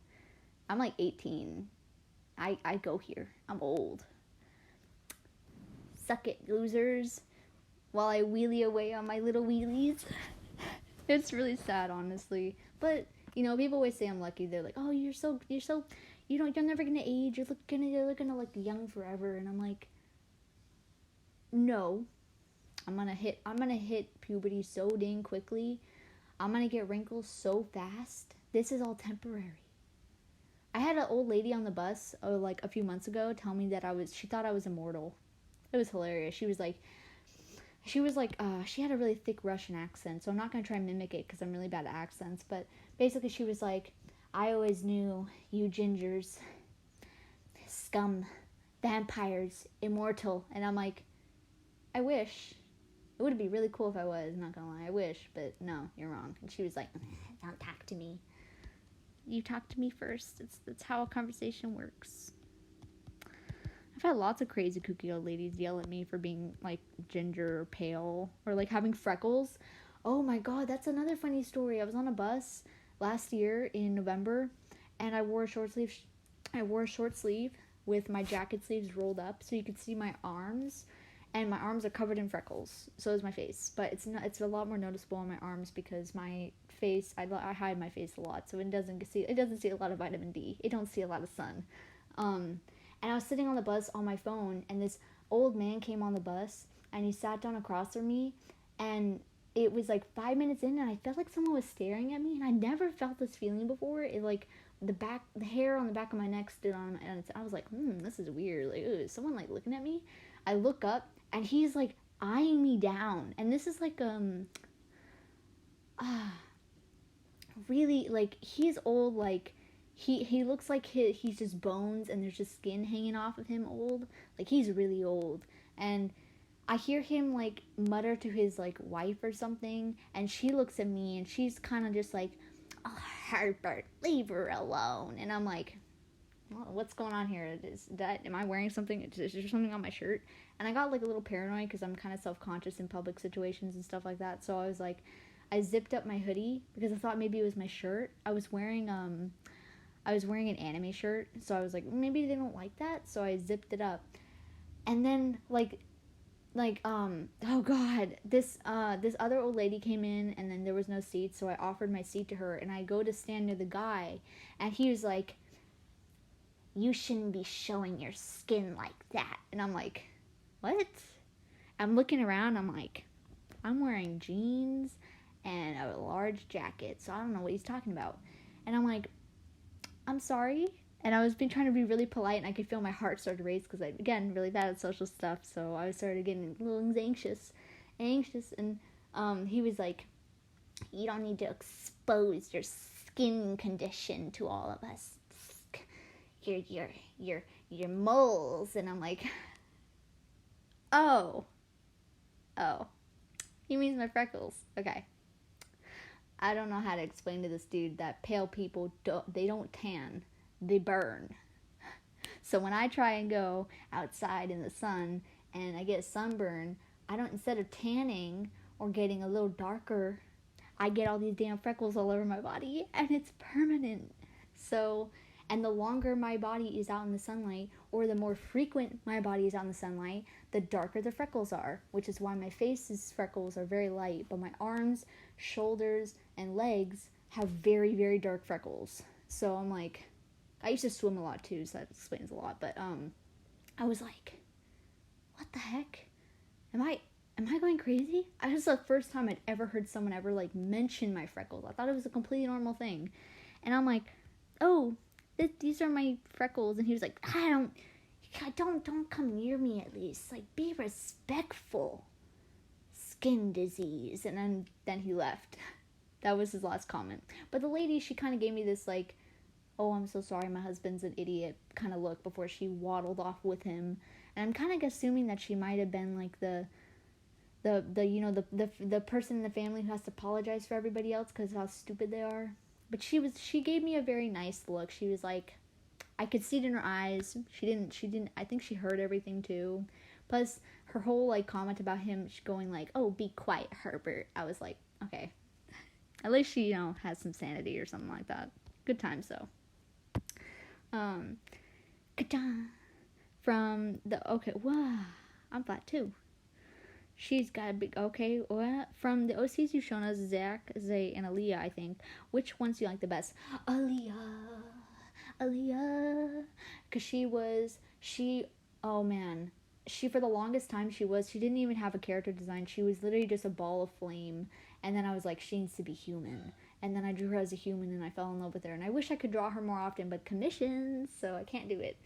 I'm like 18. I go here. I'm old. Suck it, losers. While I wheelie away on my little wheelies. It's really sad, honestly. But, people always say I'm lucky. They're like, oh, you're never gonna age. You're gonna look young forever. And I'm like, no. I'm gonna hit puberty so dang quickly. I'm gonna get wrinkles so fast. This is all temporary. I had an old lady on the bus, like a few months ago, tell me that she thought I was immortal. It was hilarious. She had a really thick Russian accent, so I'm not going to try and mimic it because I'm really bad at accents, but basically she was like, I always knew you gingers, scum, vampires, immortal, and I'm like, I wish. It would be really cool if I was, not going to lie, I wish, but no, you're wrong. And she was like, don't talk to me. You talk to me first. That's how a conversation works. I've had lots of crazy kooky old ladies yell at me for being like ginger or pale or like having freckles. Oh my god, that's another funny story. I was on a bus last year in November, and I wore a short sleeve with my jacket sleeves rolled up so you could see my arms, and my arms are covered in freckles. So is my face, but it's a lot more noticeable on my arms because my face, I hide my face a lot, so it doesn't see a lot of vitamin D. It don't see a lot of sun. And I was sitting on the bus on my phone, and this old man came on the bus, and he sat down across from me, and it was like 5 minutes in, and I felt like someone was staring at me, and I never felt this feeling before. It like the hair on the back of my neck stood on, and I was like, this is weird. Like, is someone like looking at me? I look up, and he's like eyeing me down, and this is like really, like, he's old, like, he looks like he's just bones and there's just skin hanging off of him old. Like, he's really old. And I hear him, like, mutter to his, like, wife or something, and she looks at me and she's kind of just like, oh, Herbert, leave her alone. And I'm like, well, what's going on here? Am I wearing something? Is there something on my shirt? And I got, like, a little paranoid because I'm kind of self-conscious in public situations and stuff like that. So I was like, I zipped up my hoodie because I thought maybe it was my shirt. I was wearing an anime shirt, so I was like, maybe they don't like that, so I zipped it up. And then, like, like, oh god, this other old lady came in, and then there was no seat, so I offered my seat to her, and I go to stand near the guy, and he was like, you shouldn't be showing your skin like that. And I'm like, what? I'm looking around, I'm like, I'm wearing jeans and a large jacket, so I don't know what he's talking about. And I'm like, I'm sorry. And I was been trying to be really polite, and I could feel my heart start to race because I, again, really bad at social stuff. So I started getting a little anxious, and he was like, "You don't need to expose your skin condition to all of us. Your moles." And I'm like, oh, he means my freckles. Okay. I don't know how to explain to this dude that pale people don't tan, they burn. So when I try and go outside in the sun and I get sunburn, I don't, instead of tanning or getting a little darker, I get all these damn freckles all over my body, and it's permanent. So, and the longer my body is out in the sunlight, or the more frequent my body is out in the sunlight, the darker the freckles are, which is why my face's freckles are very light, but my arms, shoulders, and legs have very, very dark freckles. So I'm like, I used to swim a lot too, so that explains a lot, but I was like, what the heck? Am I going crazy? This is the first time I'd ever heard someone ever like mention my freckles. I thought it was a completely normal thing. And I'm like, oh, these are my freckles. And he was like, don't come near me at least. Like, be respectful. Skin disease. And then he left. That was his last comment. But the lady, she kind of gave me this like, oh, I'm so sorry, my husband's an idiot kind of look before she waddled off with him. And I'm kind of assuming that she might have been like the person in the family who has to apologize for everybody else because how stupid they are. But she gave me a very nice look. She was like, I could see it in her eyes. She didn't, I think she heard everything too. Plus, her whole like comment about him going like, oh, be quiet, Herbert. I was like, okay. At least she, has some sanity or something like that. Good times though. From the, okay, wow, I'm flat too. She's got a big, okay, what? From the OCs you've shown us, Zach, Zay, and Aaliyah, I think. Which ones do you like the best? Aaliyah. Because oh man. She, for the longest time, she didn't even have a character design. She was literally just a ball of flame. And then I was like, she needs to be human. And then I drew her as a human, and I fell in love with her. And I wish I could draw her more often, but commissions, so I can't do it.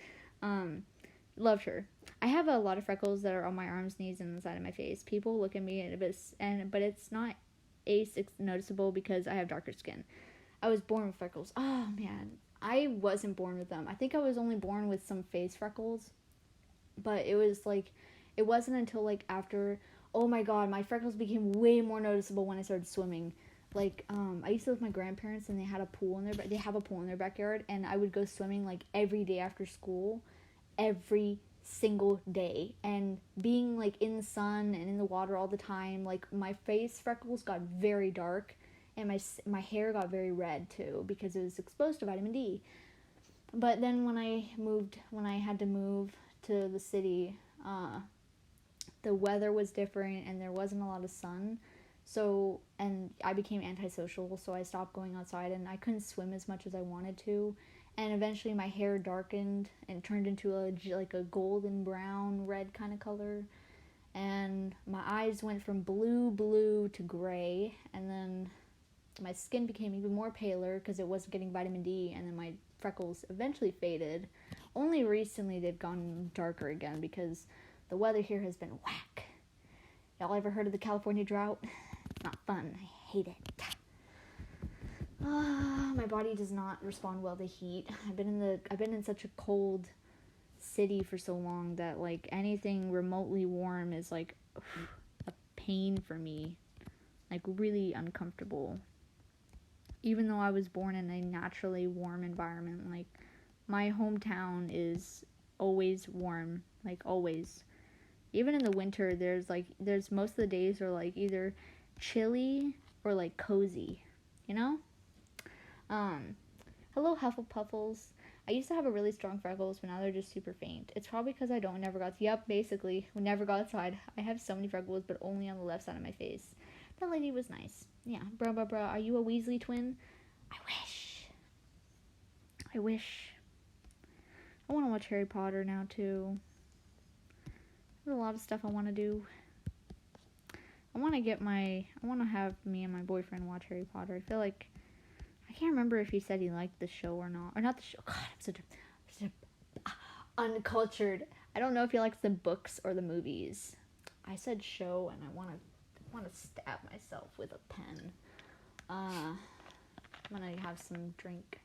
Loved her. I have a lot of freckles that are on my arms, knees, and the side of my face. People look at me but it's not noticeable because I have darker skin. I was born with freckles. Oh man, I wasn't born with them. I think I was only born with some face freckles, but it wasn't until like after. Oh my god, my freckles became way more noticeable when I started swimming. Like, I used to live with my grandparents, and they have a pool in their backyard, and I would go swimming like every day after school. Every single day, and being like in the sun and in the water all the time, like my face freckles got very dark, and my hair got very red too because it was exposed to vitamin D. But then when I had to move to the city, the weather was different and there wasn't a lot of sun, so, and I became antisocial, so I stopped going outside, and I couldn't swim as much as I wanted to. And eventually my hair darkened and turned into a golden brown red kind of color. And my eyes went from blue to gray. And then my skin became even more paler because it wasn't getting vitamin D. And then my freckles eventually faded. Only recently they've gone darker again because the weather here has been whack. Y'all ever heard of the California drought? It's not fun. I hate it. My body does not respond well to heat. I've been in such a cold city for so long that like anything remotely warm is like a pain for me. Like really uncomfortable. Even though I was born in a naturally warm environment, like my hometown is always warm, like always. Even in the winter, there's most of the days are like either chilly or like cozy, you know? Hello Hufflepuffles. I used to have a really strong freckles, but now they're just super faint. It's probably because I never got, yep, basically, we never got outside. I have so many freckles, but only on the left side of my face. That lady was nice. Yeah, bruh, are you a Weasley twin? I wish. I want to watch Harry Potter now, too. There's a lot of stuff I want to do. I want to have me and my boyfriend watch Harry Potter. I feel like, I can't remember if he said he liked the show or not. Or not the show. God, I'm such a uncultured. I don't know if he likes the books or the movies. I said show, and I want to stab myself with a pen. I'm gonna have some drink.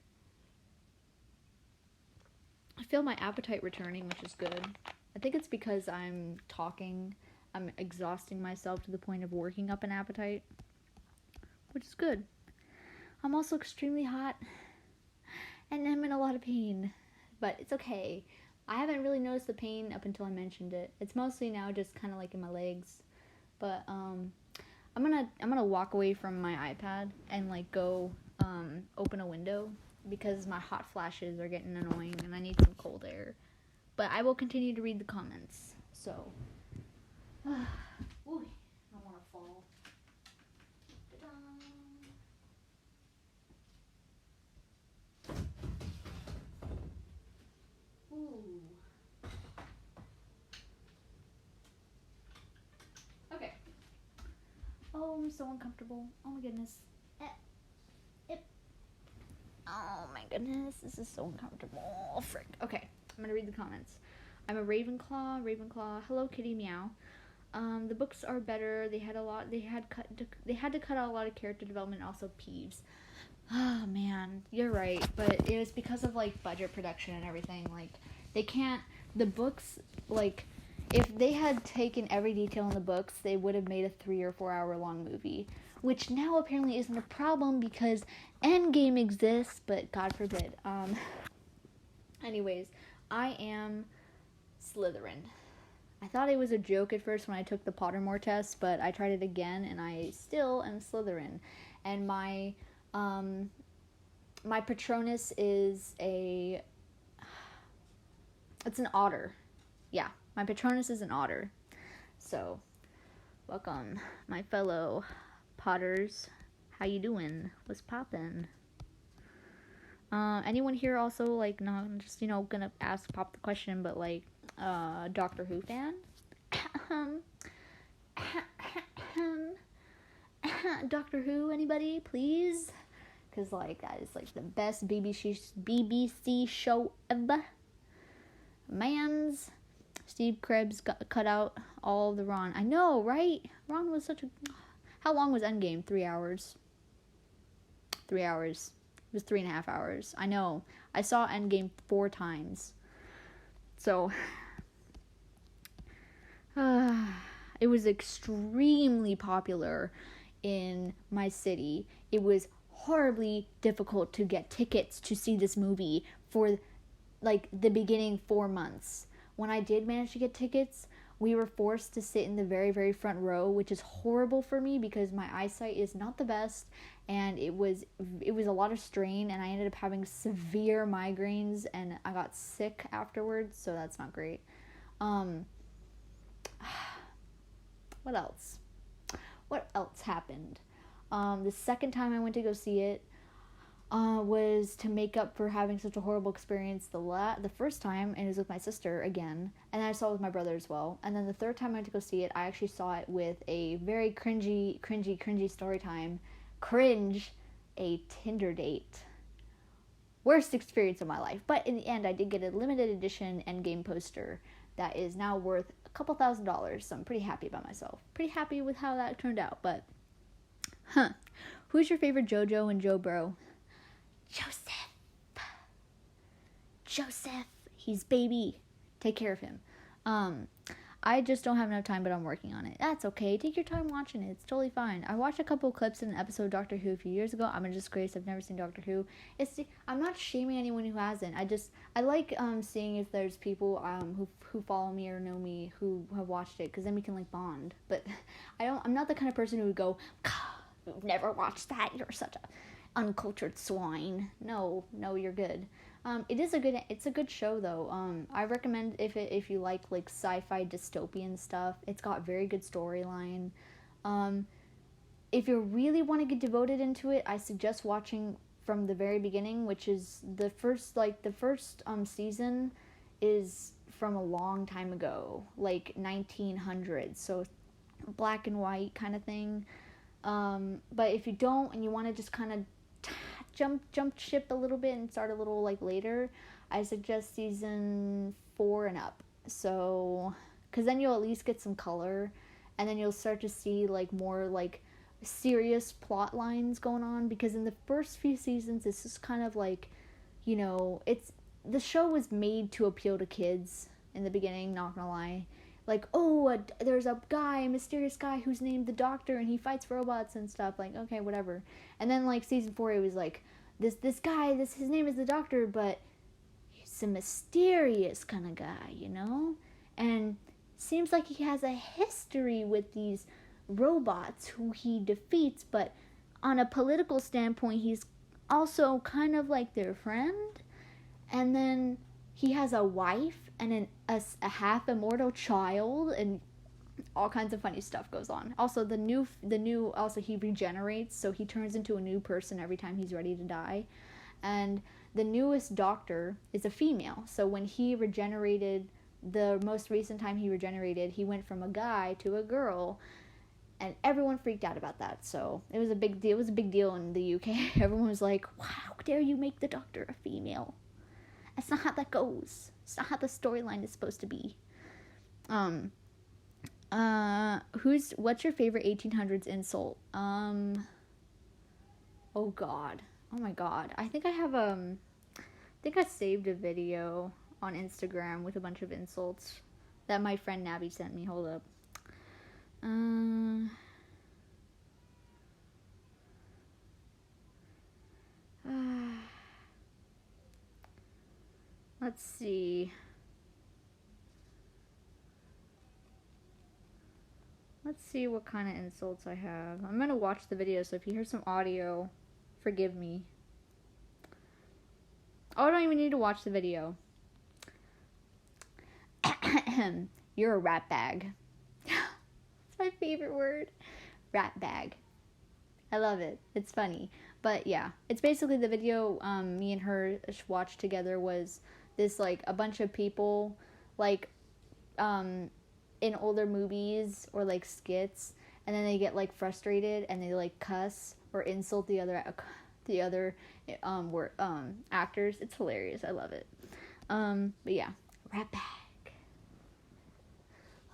I feel my appetite returning, which is good. I think it's because I'm talking. I'm exhausting myself to the point of working up an appetite, which is good. I'm also extremely hot, and I'm in a lot of pain, but it's okay. I haven't really noticed the pain up until I mentioned it. It's mostly now just kind of like in my legs, but I'm gonna walk away from my iPad and like go open a window because my hot flashes are getting annoying and I need some cold air. But I will continue to read the comments. So, ooh, I don't want to fall. Ooh. Okay. Oh, I'm so uncomfortable. Oh my goodness. Oh my goodness, this is so uncomfortable. Oh, frick. Okay, I'm gonna read the comments. I'm a Ravenclaw. Hello, Kitty Meow. The books are better. They had to cut out a lot of character development. Also, peeves. Oh man, you're right. But it was because of like budget production and everything. Like they can't. The books, like, if they had taken every detail in the books, they would have made a 3 or 4 hour long movie. Which now apparently isn't a problem because Endgame exists, but God forbid. Anyways, I am Slytherin. I thought it was a joke at first when I took the Pottermore test, but I tried it again and I still am Slytherin. And my Patronus is it's an otter. Yeah, my Patronus is an otter. So, welcome, my fellow Potters. How you doing? What's poppin'? Anyone here also, like, not just, gonna pop the question, but, like, Doctor Who fan? Doctor Who, anybody, please? Because, like, that is, like, the best BBC show ever. Mans. Steve Krebs cut out all the Ron. I know, right? Ron was such a... How long was Endgame? 3 hours. 3 hours. It was 3.5 hours. I know. I saw Endgame 4 times. So, it was extremely popular in my city. It was horribly difficult to get tickets to see this movie for, like, the beginning 4 months. When I did manage to get tickets, we were forced to sit in the very, very front row, which is horrible for me because my eyesight is not the best, and it was a lot of strain, and I ended up having severe migraines, and I got sick afterwards, so that's not great. What else? What else happened? The second time I went to go see it, was to make up for having such a horrible experience the first time, and it was with my sister again, and then I saw it with my brother as well, and then the third time I went to go see it, I actually saw it with a very cringy story time. Cringe, a Tinder date. Worst experience of my life, but in the end, I did get a limited edition Endgame poster that is now worth a couple $1,000, so I'm pretty happy about myself. Pretty happy with how that turned out, but, Who's your favorite JoJo and Joe Bro? Joseph, he's baby. Take care of him. I just don't have enough time, but I'm working on it. That's okay. Take your time watching it. It's totally fine. I watched a couple of clips in an episode of Doctor Who a few years ago. I'm a disgrace. I've never seen Doctor Who. I'm not shaming anyone who hasn't. I like seeing if there's people who follow me or know me who have watched it, because then we can like bond. But I'm not the kind of person who would go, "You've never watched that. You're such a uncultured swine." No, you're good. It's a good show though. I recommend if you like sci-fi dystopian stuff. It's got very good storyline. If you really want to get devoted into it, I suggest watching from the very beginning, which is the first season is from a long time ago, like 1900s, so black and white kind of thing. But if you don't and you want to just kind of jump ship a little bit and start a little later, I suggest season 4 and up. So, because then you'll at least get some color, and then you'll start to see more serious plot lines going on. Because in the first few seasons, it's just kind of it's the show was made to appeal to kids in the beginning. Not gonna lie. There's a mysterious guy who's named the Doctor, and he fights robots and stuff. Okay, whatever. And then season 4, it was this guy, his name is the Doctor, but he's a mysterious kind of guy, and seems like he has a history with these robots who he defeats, but on a political standpoint, he's also kind of like their friend. And then he has a wife and a half immortal child, and all kinds of funny stuff goes on. Also, the new he regenerates, so he turns into a new person every time he's ready to die. And the newest Doctor is a female, so when he regenerated, the most recent time he regenerated, he went from a guy to a girl, and everyone freaked out about that. So it was a big deal. It was a big deal in the UK. Everyone was like, "Wow, how dare you make the Doctor a female? That's not how that goes. It's not how the storyline is supposed to be." What's your favorite 1800s insult? Oh God. Oh my God. I think I saved a video on Instagram with a bunch of insults that my friend Nabby sent me. Hold up. Let's see. Let's see what kind of insults I have. I'm gonna watch the video, so if you hear some audio, forgive me. Oh, I don't even need to watch the video. You're a rat bag. It's my favorite word. Rat bag. I love it. It's funny. But yeah, it's basically the video me and her watched together was this a bunch of people in older movies or skits, and then they get frustrated and they cuss or insult the other actors. It's hilarious. I love it. But yeah, rat bag.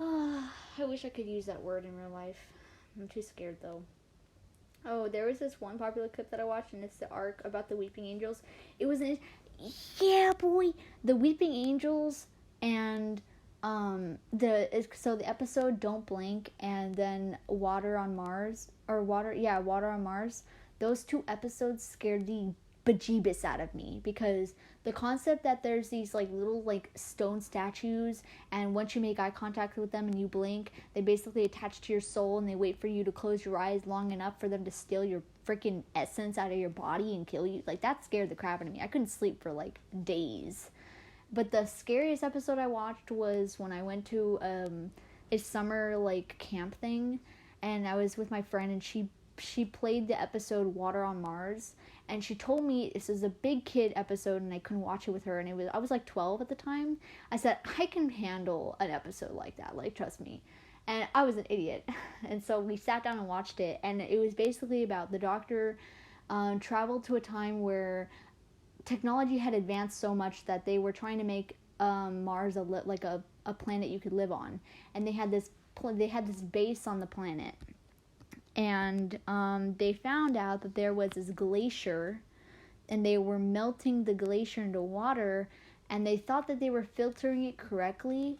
I wish I could use that word in real life. I'm too scared though. Oh, there was this one popular clip that I watched, and it's the arc about the Weeping Angels. It was the Weeping Angels and the episode Don't Blink, and then Water on Mars. Those two episodes scared the bejeebus out of me, because the concept that there's these little stone statues, and once you make eye contact with them and you blink, they basically attach to your soul, and they wait for you to close your eyes long enough for them to steal your freaking essence out of your body and kill you. That scared the crap out of me. I couldn't sleep for days. But the scariest episode I watched was when I went to a summer camp thing, and I was with my friend, and she played the episode Water on Mars, and she told me this is a big kid episode and I couldn't watch it with her, and I was 12 at the time. I said, I can handle an episode like that, trust me. And I was an idiot. And so we sat down and watched it, and it was basically about the Doctor traveled to a time where technology had advanced so much that they were trying to make Mars a planet you could live on, and they had this base on the planet, and they found out that there was this glacier, and they were melting the glacier into water, and they thought that they were filtering it correctly,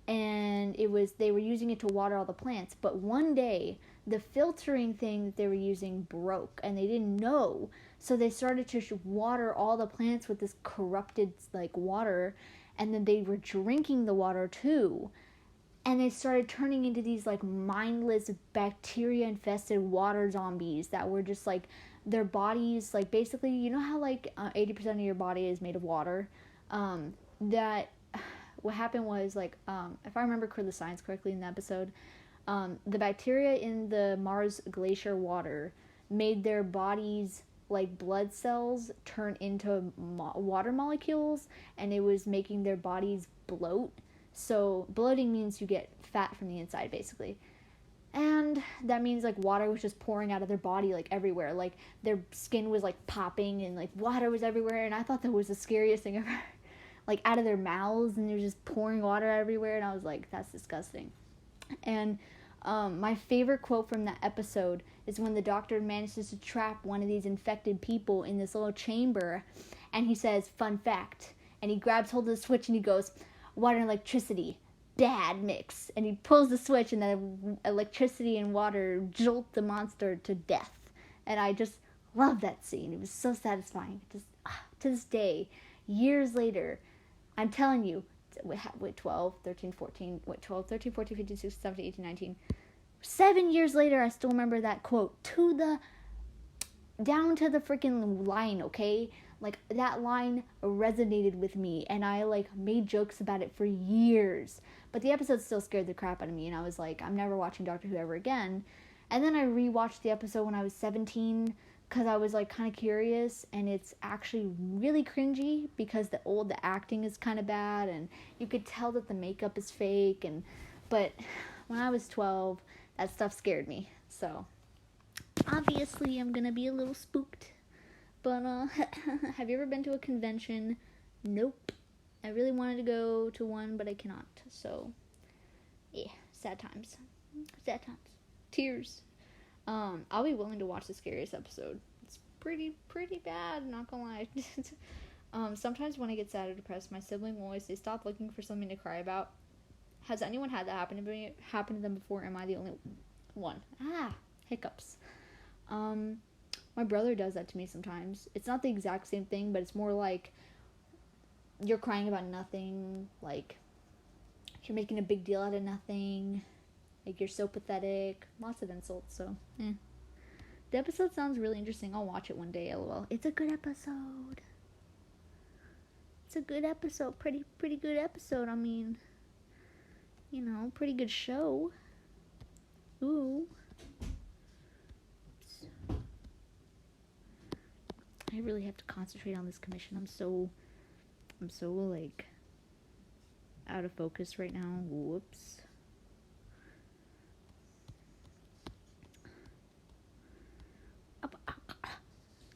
and they were using it to water all the plants. But one day the filtering thing that they were using broke, and they didn't know. So they started to water all the plants with this corrupted water, and then they were drinking the water too. And they started turning into these mindless bacteria infested water zombies that were just their bodies, like, basically, you know how, like, 80% of your body is made of water? That, what happened was, like, if I remember the science correctly in the episode, the bacteria in the Mars glacier water made their bodies, like, blood cells turn into water molecules, and it was making their bodies bloat. So bloating means you get fat from the inside, basically. And that means, like, water was just pouring out of their body, like, everywhere. Like, their skin was, like, popping, and, like, water was everywhere. And I thought that was the scariest thing ever. Like, out of their mouths, and they're just pouring water everywhere. And I was like, that's disgusting. And my favorite quote from that episode is when the doctor manages to trap one of these infected people in this little chamber. And he says, fun fact. And he grabs hold of the switch, and he goes, water and electricity. Bad mix. And he pulls the switch, and then electricity and water jolt the monster to death. And I just love that scene. It was so satisfying. Just to this day, years later, I'm telling you, 12, 13, 14, 15, 16, 17, 18, 19. 7 years later, I still remember that quote down to the freaking line, okay? Like, that line resonated with me, and I, like, made jokes about it for years. But the episode still scared the crap out of me, and I was like, I'm never watching Doctor Who ever again. And then I rewatched the episode when I was 17, because I was, like, kind of curious, and it's actually really cringy, because the acting is kind of bad, and you could tell that the makeup is fake, but when I was 12, that stuff scared me, so obviously I'm gonna be a little spooked. But, have you ever been to a convention? Nope. I really wanted to go to one, but I cannot. So, yeah, sad times. Sad times. Tears. I'll be willing to watch the scariest episode. It's pretty bad, not gonna lie. Sometimes when I get sad or depressed, my sibling will always say, stop looking for something to cry about. Has anyone had that happen to them before? Am I the only one? Hiccups. My brother does that to me sometimes. It's not the exact same thing, but it's more like you're crying about nothing, like you're making a big deal out of nothing, like you're so pathetic. Lots of insults, so The episode sounds really interesting. I'll watch it one day, lol. It's a good episode. It's a good episode. Pretty good episode. I mean, pretty good show. Ooh. I really have to concentrate on this commission. I'm so like out of focus right now. Whoops.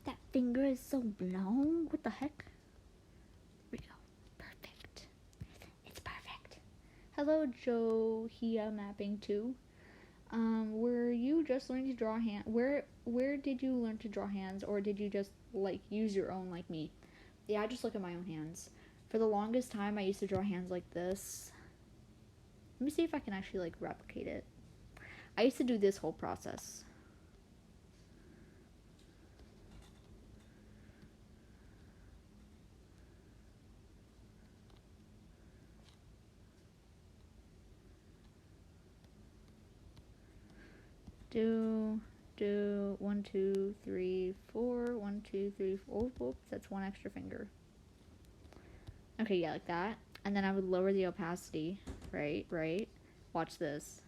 That finger is so long. What the heck? There we go. Perfect. It's perfect. Hello, Johia Mapping 2. Were you just learning to draw hand? Where did you learn to draw hands, or did you just, like, use your own like me? Yeah, I just look at my own hands. For the longest time, I used to draw hands like this. Let me see if I can actually, like, replicate it. I used to do this whole process. Do 1, 2, 3, 4. 1, 2, 3, 4. Oops, that's one extra finger. Okay, yeah, like that. And then I would lower the opacity. Right. Watch this.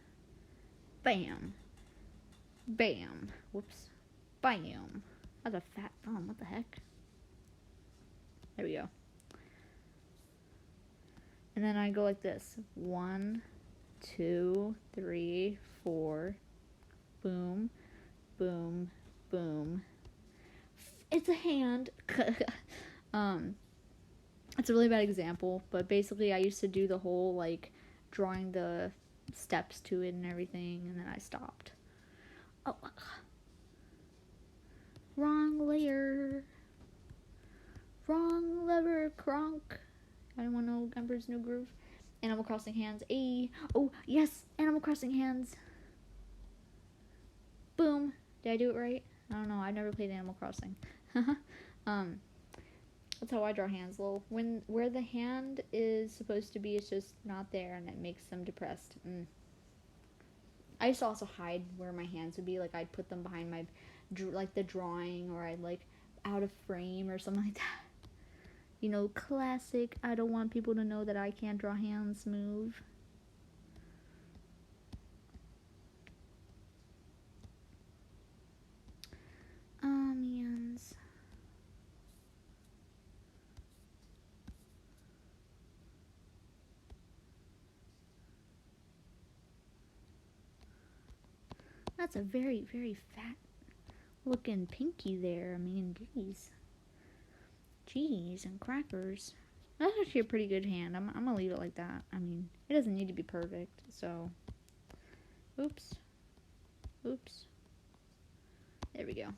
Bam. Bam. Whoops. Bam. That's a fat thumb. What the heck? There we go. And then I go like this. 1, 2, 3, 4. Boom. Boom. Boom. It's a hand. It's a really bad example, but basically I used to do the whole, like, drawing the steps to it and everything, and then I stopped. Oh. Wrong layer. Wrong lever, cronk. Anyone know Emperor's New Groove? Animal Crossing hands. Oh, yes, Animal Crossing hands. Boom. Did I do it right? I don't know. I've never played Animal Crossing. That's how I draw hands, lol. Where the hand is supposed to be, it's just not there, and it makes them depressed. I used to also hide where my hands would be. Like, I'd put them behind my, like, the drawing, or I'd, like, out of frame or something like that. You know, classic, I don't want people to know that I can't draw hands move. Yans. That's a very, very fat looking pinky there. I mean, geez. Cheese and crackers. That's actually a pretty good hand. I'm gonna leave it like that. I mean, it doesn't need to be perfect, so. Oops. Oops. There we go.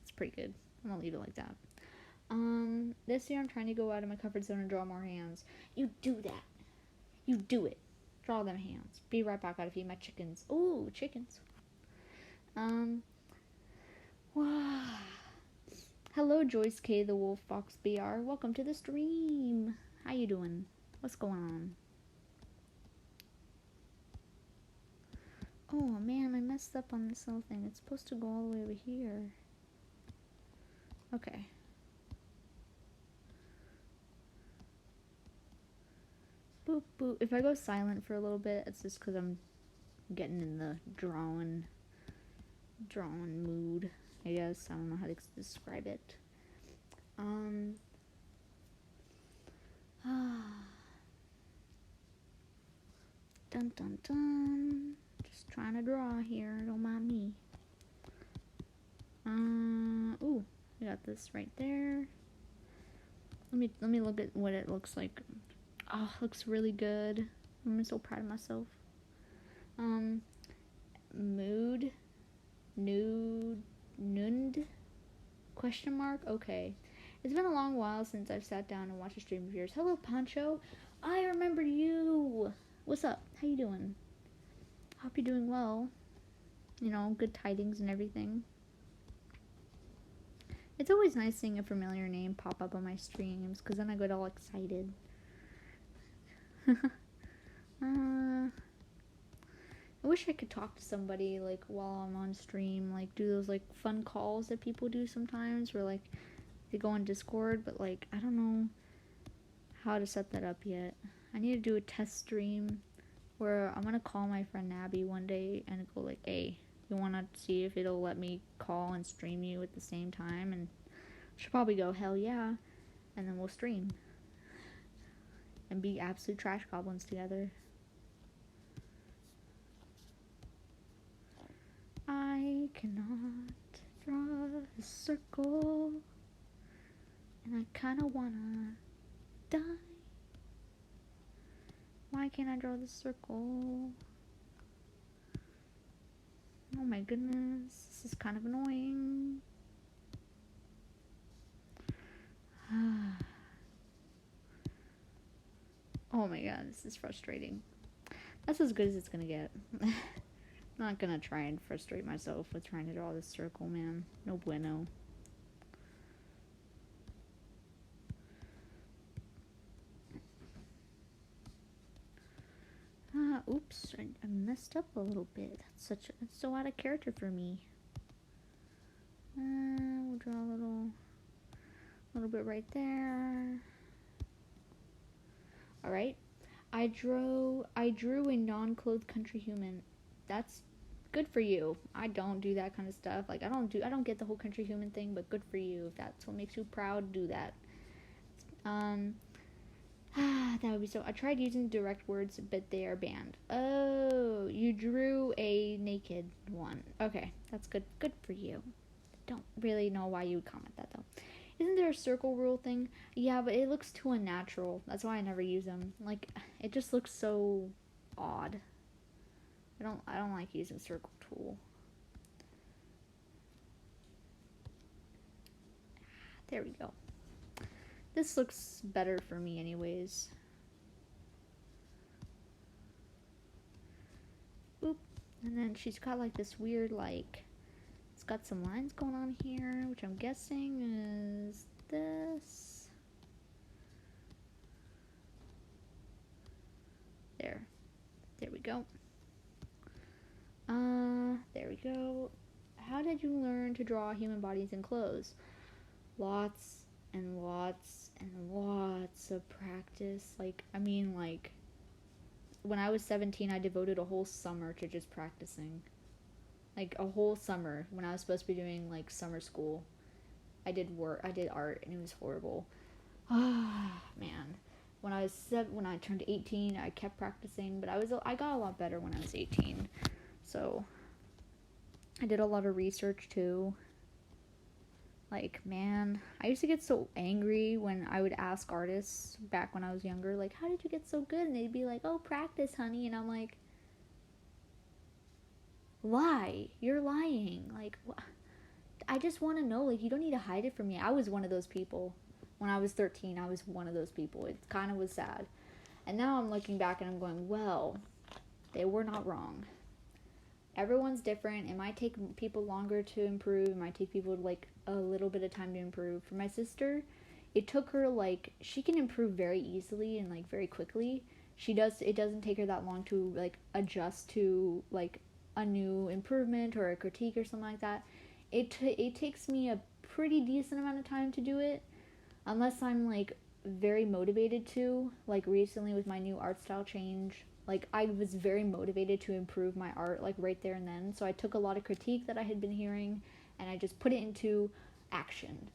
It's pretty good. I'm gonna leave it like that. This year I'm trying to go out of my comfort zone and draw more hands. You do that. You do it. Draw them hands. Be right back. Gotta feed my chickens. Ooh, chickens. Wow. Hello, Joyce K, the Wolf Fox BR. Welcome to the stream. How you doing? What's going on? Oh man, I messed up on this little thing. It's supposed to go all the way over here. Okay. Boop boop. If I go silent for a little bit, it's just because I'm getting in the drawing mood, I guess. I don't know how to describe it. Dun dun dun. Just trying to draw here. Don't mind me. Ooh, I got this right there. Let me look at what it looks like. Oh, it looks really good. I'm so proud of myself. Mood, nude, nund, question mark. Okay, it's been a long while since I've sat down and watched a stream of yours. Hello, Pancho. I remember you. What's up? How you doing? Hope you're doing well. You know, good tidings and everything. It's always nice seeing a familiar name pop up on my streams, because then I get all excited. I wish I could talk to somebody, like, while I'm on stream, like, do those, like, fun calls that people do sometimes, where, like, they go on Discord, but, like, I don't know how to set that up yet. I need to do a test stream where I'm gonna call my friend Nabby one day and go, like, hey, you wanna see if it'll let me call and stream you at the same time? And she'll probably go, hell yeah, and then we'll stream and be absolute trash goblins together. I cannot draw a circle, and I kinda wanna die. Why can't I draw the circle? Oh my goodness, this is kind of annoying. Oh my god, this is frustrating. That's as good as it's gonna get. I'm not gonna try and frustrate myself with trying to draw this circle, man. No bueno. Oops, I messed up a little bit. That's so out of character for me. We'll draw a little bit right there. All right. I drew a non-clothed country human. That's good for you. I don't do that kind of stuff. Like, I don't get the whole country human thing, but good for you. If that's what makes you proud, do that. That would be so. I tried using direct words, but they are banned. Oh, you drew a naked one. Okay, that's good. Good for you. Don't really know why you would comment that though. Isn't there a circle rule thing? Yeah, but it looks too unnatural. That's why I never use them. Like, it just looks so odd. I don't like using circle tool. There we go. This looks better for me anyways. Oop. And then she's got like this weird, like, it's got some lines going on here, which I'm guessing is this. There we go. There we go. How did you learn to draw human bodies in clothes? Lots and lots and lots of practice. Like, when I was 17, I devoted a whole summer to just practicing. Like, a whole summer when I was supposed to be doing, like, summer school. I did art, and it was horrible. Ah, man. When I turned 18, I kept practicing, but I got a lot better when I was 18. So, I did a lot of research, too. Like, man, I used to get so angry when I would ask artists back when I was younger, like, how did you get so good? And they'd be like, oh, practice, honey. And I'm like, lie. You're lying. Like, I just want to know. Like, you don't need to hide it from me. I was one of those people. When I was 13, I was one of those people. It kind of was sad. And now I'm looking back and I'm going, well, they were not wrong. Everyone's different. It might take people longer to improve. It might take people like a little bit of time to improve. For my sister, it took her like, she can improve very easily and like very quickly. It doesn't take her that long to like adjust to like a new improvement or a critique or something like that. It takes me a pretty decent amount of time to do it, unless I'm like very motivated to. Like recently with my new art style change, like I was very motivated to improve my art like right there and then. So I took a lot of critique that I had been hearing and I just put it into action.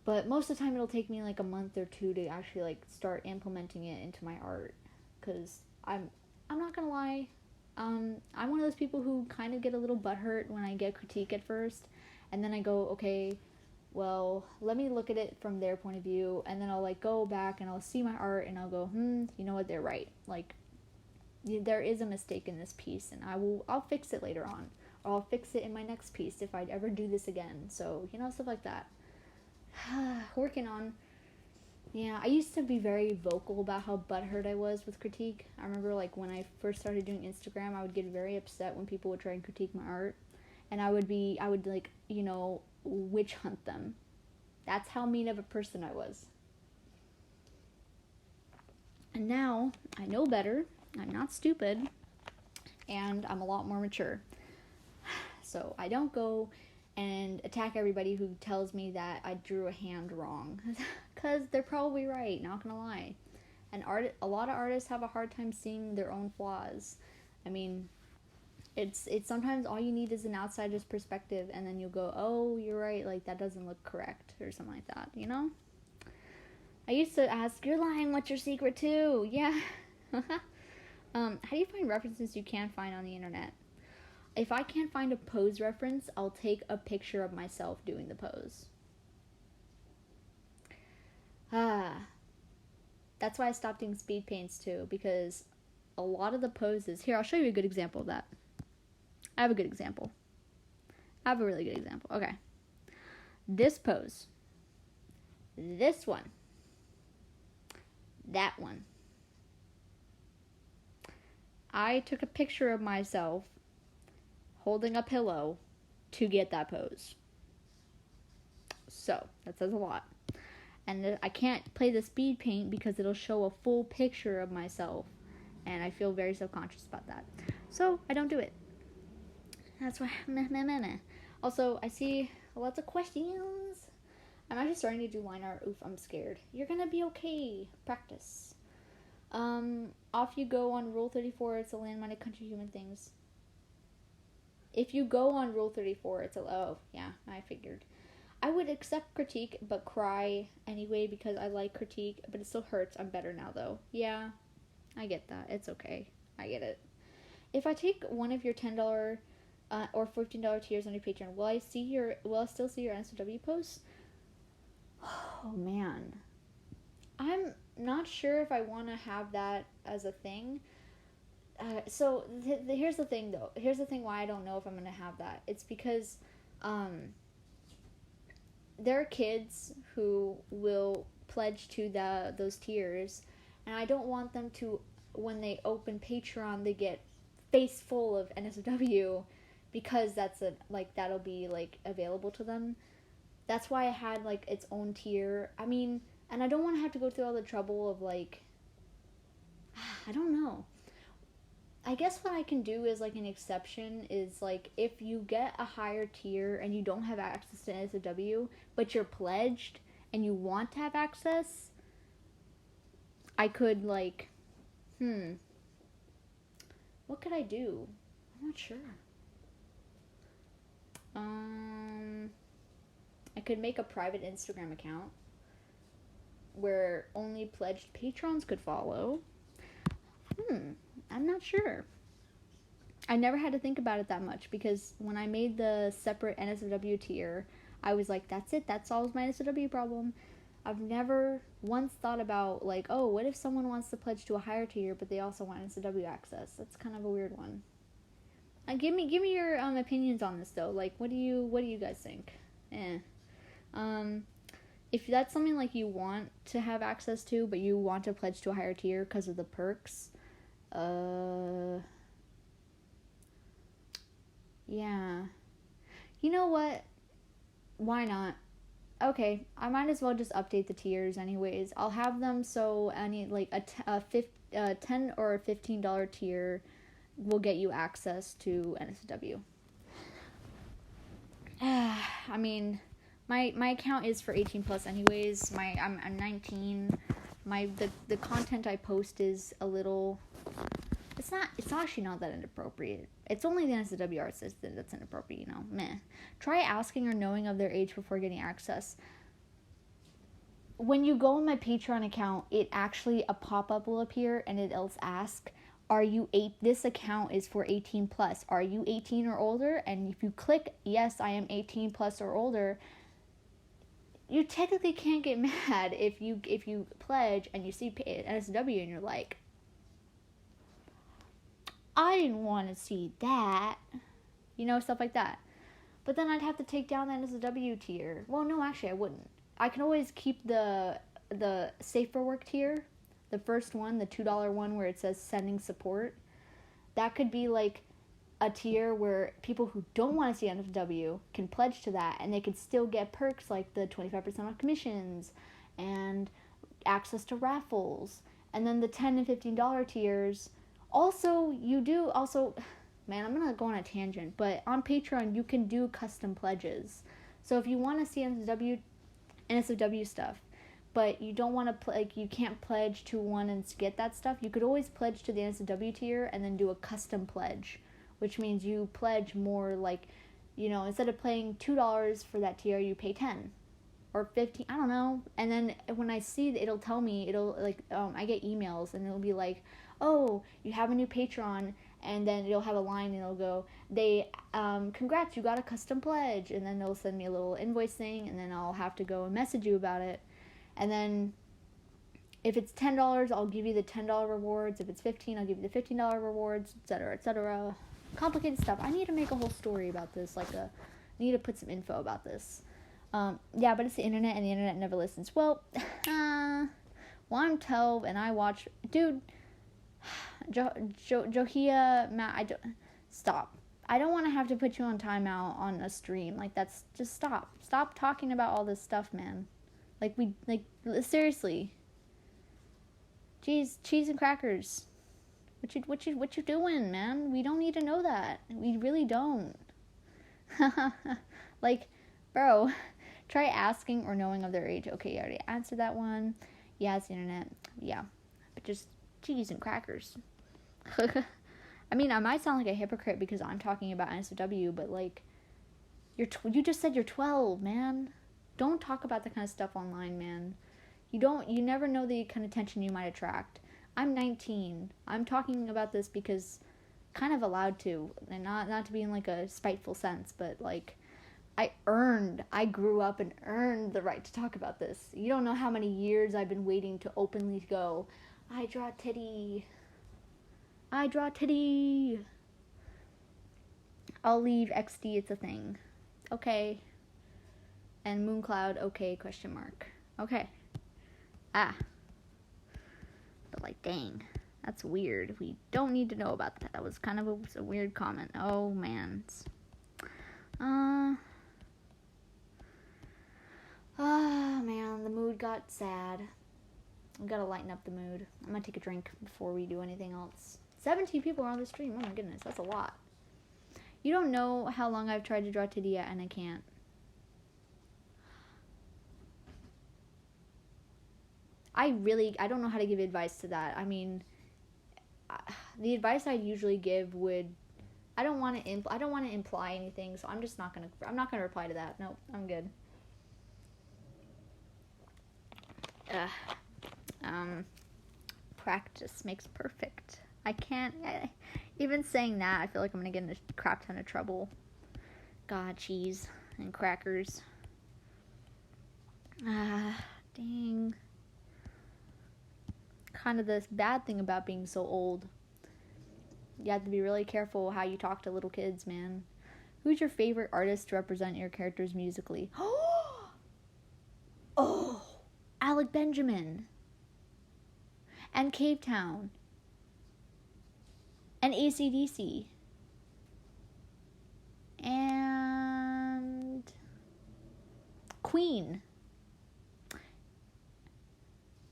But most of the time it'll take me like a month or two to actually like start implementing it into my art, cuz I'm not going to lie. I'm one of those people who kind of get a little butthurt when I get critique at first, and then I go, okay, well, let me look at it from their point of view, and then I'll like go back and I'll see my art and I'll go, you know what, they're right. Like, there is a mistake in this piece, and I'll fix it later on, or I'll fix it in my next piece if I'd ever do this again. So, you know, stuff like that. Working on. Yeah, I used to be very vocal about how butthurt I was with critique. I remember, like, when I first started doing Instagram, I would get very upset when people would try and critique my art. And I would, like, you know, witch hunt them. That's how mean of a person I was. And now, I know better. I'm not stupid. And I'm a lot more mature. So, I don't go and attack everybody who tells me that I drew a hand wrong, because they're probably right, not gonna lie. And a lot of artists have a hard time seeing their own flaws. I mean, it's sometimes all you need is an outsider's perspective, and then you'll go, oh, you're right, like that doesn't look correct, or something like that, you know? I used to ask, you're lying, what's your secret too? Yeah. How do you find references you can't find on the internet? If I can't find a pose reference, I'll take a picture of myself doing the pose. That's why I stopped doing speed paints too, because a lot of the poses... Here, I'll show you a good example of that. I have a good example. I have a really good example. Okay. This pose. This one. That one. I took a picture of myself holding a pillow to get that pose. So, that says a lot. And I can't play the speed paint because it'll show a full picture of myself. And I feel very self-conscious about that. So, I don't do it. That's why... Also, I see lots of questions. I'm actually starting to do line art. Oof, I'm scared. You're gonna be okay. Practice. Off you go on Rule 34. It's a land-minded country human things. If you go on Rule 34, it's a... Oh, yeah, I figured. I would accept critique, but cry anyway because I like critique, but it still hurts. I'm better now, though. Yeah, I get that. It's okay. I get it. If I take one of your $10 or $15 tiers on your Patreon, will I still see your NSFW posts? Oh, man. I'm not sure if I want to have that as a thing. So here's the thing, though. Here's the thing why I don't know if I'm going to have that. It's because there are kids who will pledge to those tiers, and I don't want them to, when they open Patreon, they get face full of NSFW, because that'll be like available to them. That's why I had like its own tier. I mean, and I don't want to have to go through all the trouble of like, I don't know. I guess what I can do is, like, an exception is, like, if you get a higher tier and you don't have access to NSFW, but you're pledged and you want to have access, I could, like, what could I do? I'm not sure. I could make a private Instagram account where only pledged patrons could follow. I'm not sure. I never had to think about it that much, because when I made the separate NSFW tier, I was like, that's it, that solves my NSFW problem. I've never once thought about, like, oh, what if someone wants to pledge to a higher tier, but they also want NSFW access? That's kind of a weird one. Give me your opinions on this, though. Like, what do you guys think? If that's something, like, you want to have access to, but you want to pledge to a higher tier because of the perks, yeah. You know what? Why not? Okay, I might as well just update the tiers anyways. I'll have them so any, like, a $10 or a $15 tier will get you access to NSFW. I mean, my account is for 18 plus anyways. I'm 19. The content I post is a little, it's actually not that inappropriate. It's only the NSFW arts that's inappropriate, you know. Meh. Try asking or knowing of their age before getting access. When you go on my Patreon account, it actually, a pop-up will appear and it'll ask, are you this account is for 18 plus. Are you 18 or older? And if you click yes, I am 18 plus or older, you technically can't get mad if you pledge and you see NSFW and you're like, I didn't want to see that. You know, stuff like that. But then I'd have to take down the NSFW tier. Well, no, actually I wouldn't. I can always keep the Safe for Work tier. The first one, the $2 one where it says sending support. That could be like a tier where people who don't want to see NSFW can pledge to that, and they could still get perks like the 25% off commissions and access to raffles. And then the $10 and $15 tiers, also, man, I'm gonna go on a tangent, but on Patreon you can do custom pledges. So if you want to see NSFW stuff, but you don't want to you can't pledge to one and get that stuff, you could always pledge to the NSFW tier and then do a custom pledge, which means you pledge more, like, you know, instead of paying $2 for that tier, you pay 10 or 15, I don't know. And then when I see it, it'll tell me, I get emails and it'll be like, oh, you have a new Patreon, and then it'll have a line and it'll go, congrats, you got a custom pledge, and then they'll send me a little invoice thing, and then I'll have to go and message you about it. And then if it's $10, I'll give you the $10 rewards. If it's $15, I'll give you the $15 rewards, etc., etc. Complicated stuff. I need to make a whole story about this, I need to put some info about this. Yeah, but it's the internet, and the internet never listens. Well, I'm 12, and I watch, dude, Johia, Matt, stop. I don't want to have to put you on timeout on a stream. Like, that's, just stop. Stop talking about all this stuff, man. Seriously. Jeez, cheese and crackers. What you doing, man? We don't need to know that. We really don't. Like, bro, try asking or knowing of their age. Okay, I already answered that one. Yeah, it's the internet. Yeah. But just cheese and crackers. I mean, I might sound like a hypocrite because I'm talking about NSFW, but, like, you just said you're 12, man. Don't talk about that kind of stuff online, man. You never know the kind of attention you might attract. I'm 19. I'm talking about this because kind of allowed to, and not to be in, like, a spiteful sense, but, like, I grew up and earned the right to talk about this. You don't know how many years I've been waiting to openly go, I draw titty. I'll leave XD, it's a thing. Okay. And Mooncloud, okay, question mark. Okay. But, like, dang. That's weird. We don't need to know about that. That was kind of a weird comment. Oh, man. Man, the mood got sad. I gotta lighten up the mood. I'm gonna take a drink before we do anything else. 17 people are on the stream. Oh my goodness, that's a lot. You don't know how long I've tried to draw Tidia and I can't. I don't know how to give advice to that. I mean, the advice I'd usually give would, I don't want to imply anything, so I'm not gonna reply to that. Nope, I'm good. Practice makes perfect. I can't, even saying that, I feel like I'm gonna get in a crap ton of trouble. God, cheese and crackers. Dang. Kind of this bad thing about being so old. You have to be really careful how you talk to little kids, man. Who's your favorite artist to represent your characters musically? Oh, Alec Benjamin. And Cave Town. And AC/DC. And Queen.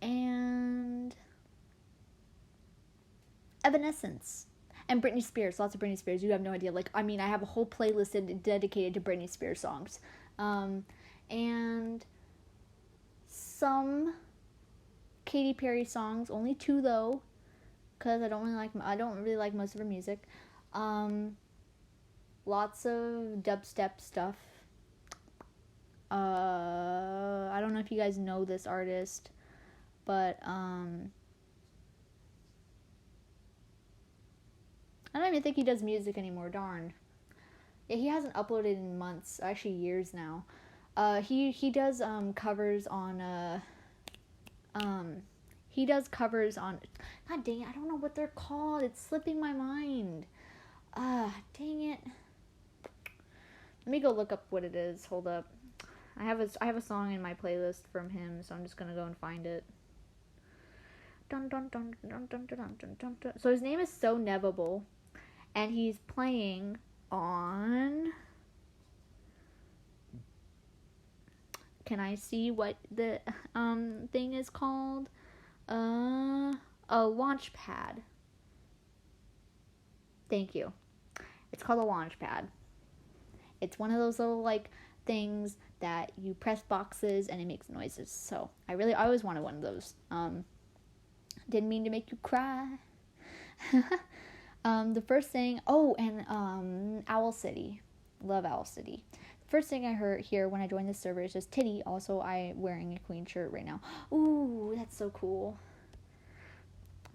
And Evanescence. And Britney Spears. Lots of Britney Spears. You have no idea. Like, I mean, I have a whole playlist dedicated to Britney Spears songs. And some Katy Perry songs. Only 2 though, because I don't really like most of her music. Lots of dubstep stuff. I don't know if you guys know this artist, but I don't even think he does music anymore. Darn. Yeah, he hasn't uploaded in months, actually years now. He does covers on he does covers on, god dang it, I don't know what they're called. It's slipping my mind. Dang it. Let me go look up what it is. Hold up. I have a song in my playlist from him, so I'm just gonna go and find it. Dun, dun, dun, dun, dun, dun, dun, dun, dun. So his name is So Nevable, and he's playing on. Can I see what the thing is called? A Launchpad. Thank you. It's called a Launchpad. It's one of those little like things that you press boxes and it makes noises. So I always wanted one of those. Didn't mean to make you cry. The first thing, and Owl City. Love Owl City. First thing I hear when I joined the server is just Titty. Also, I'm wearing a Queen shirt right now. Ooh, that's so cool.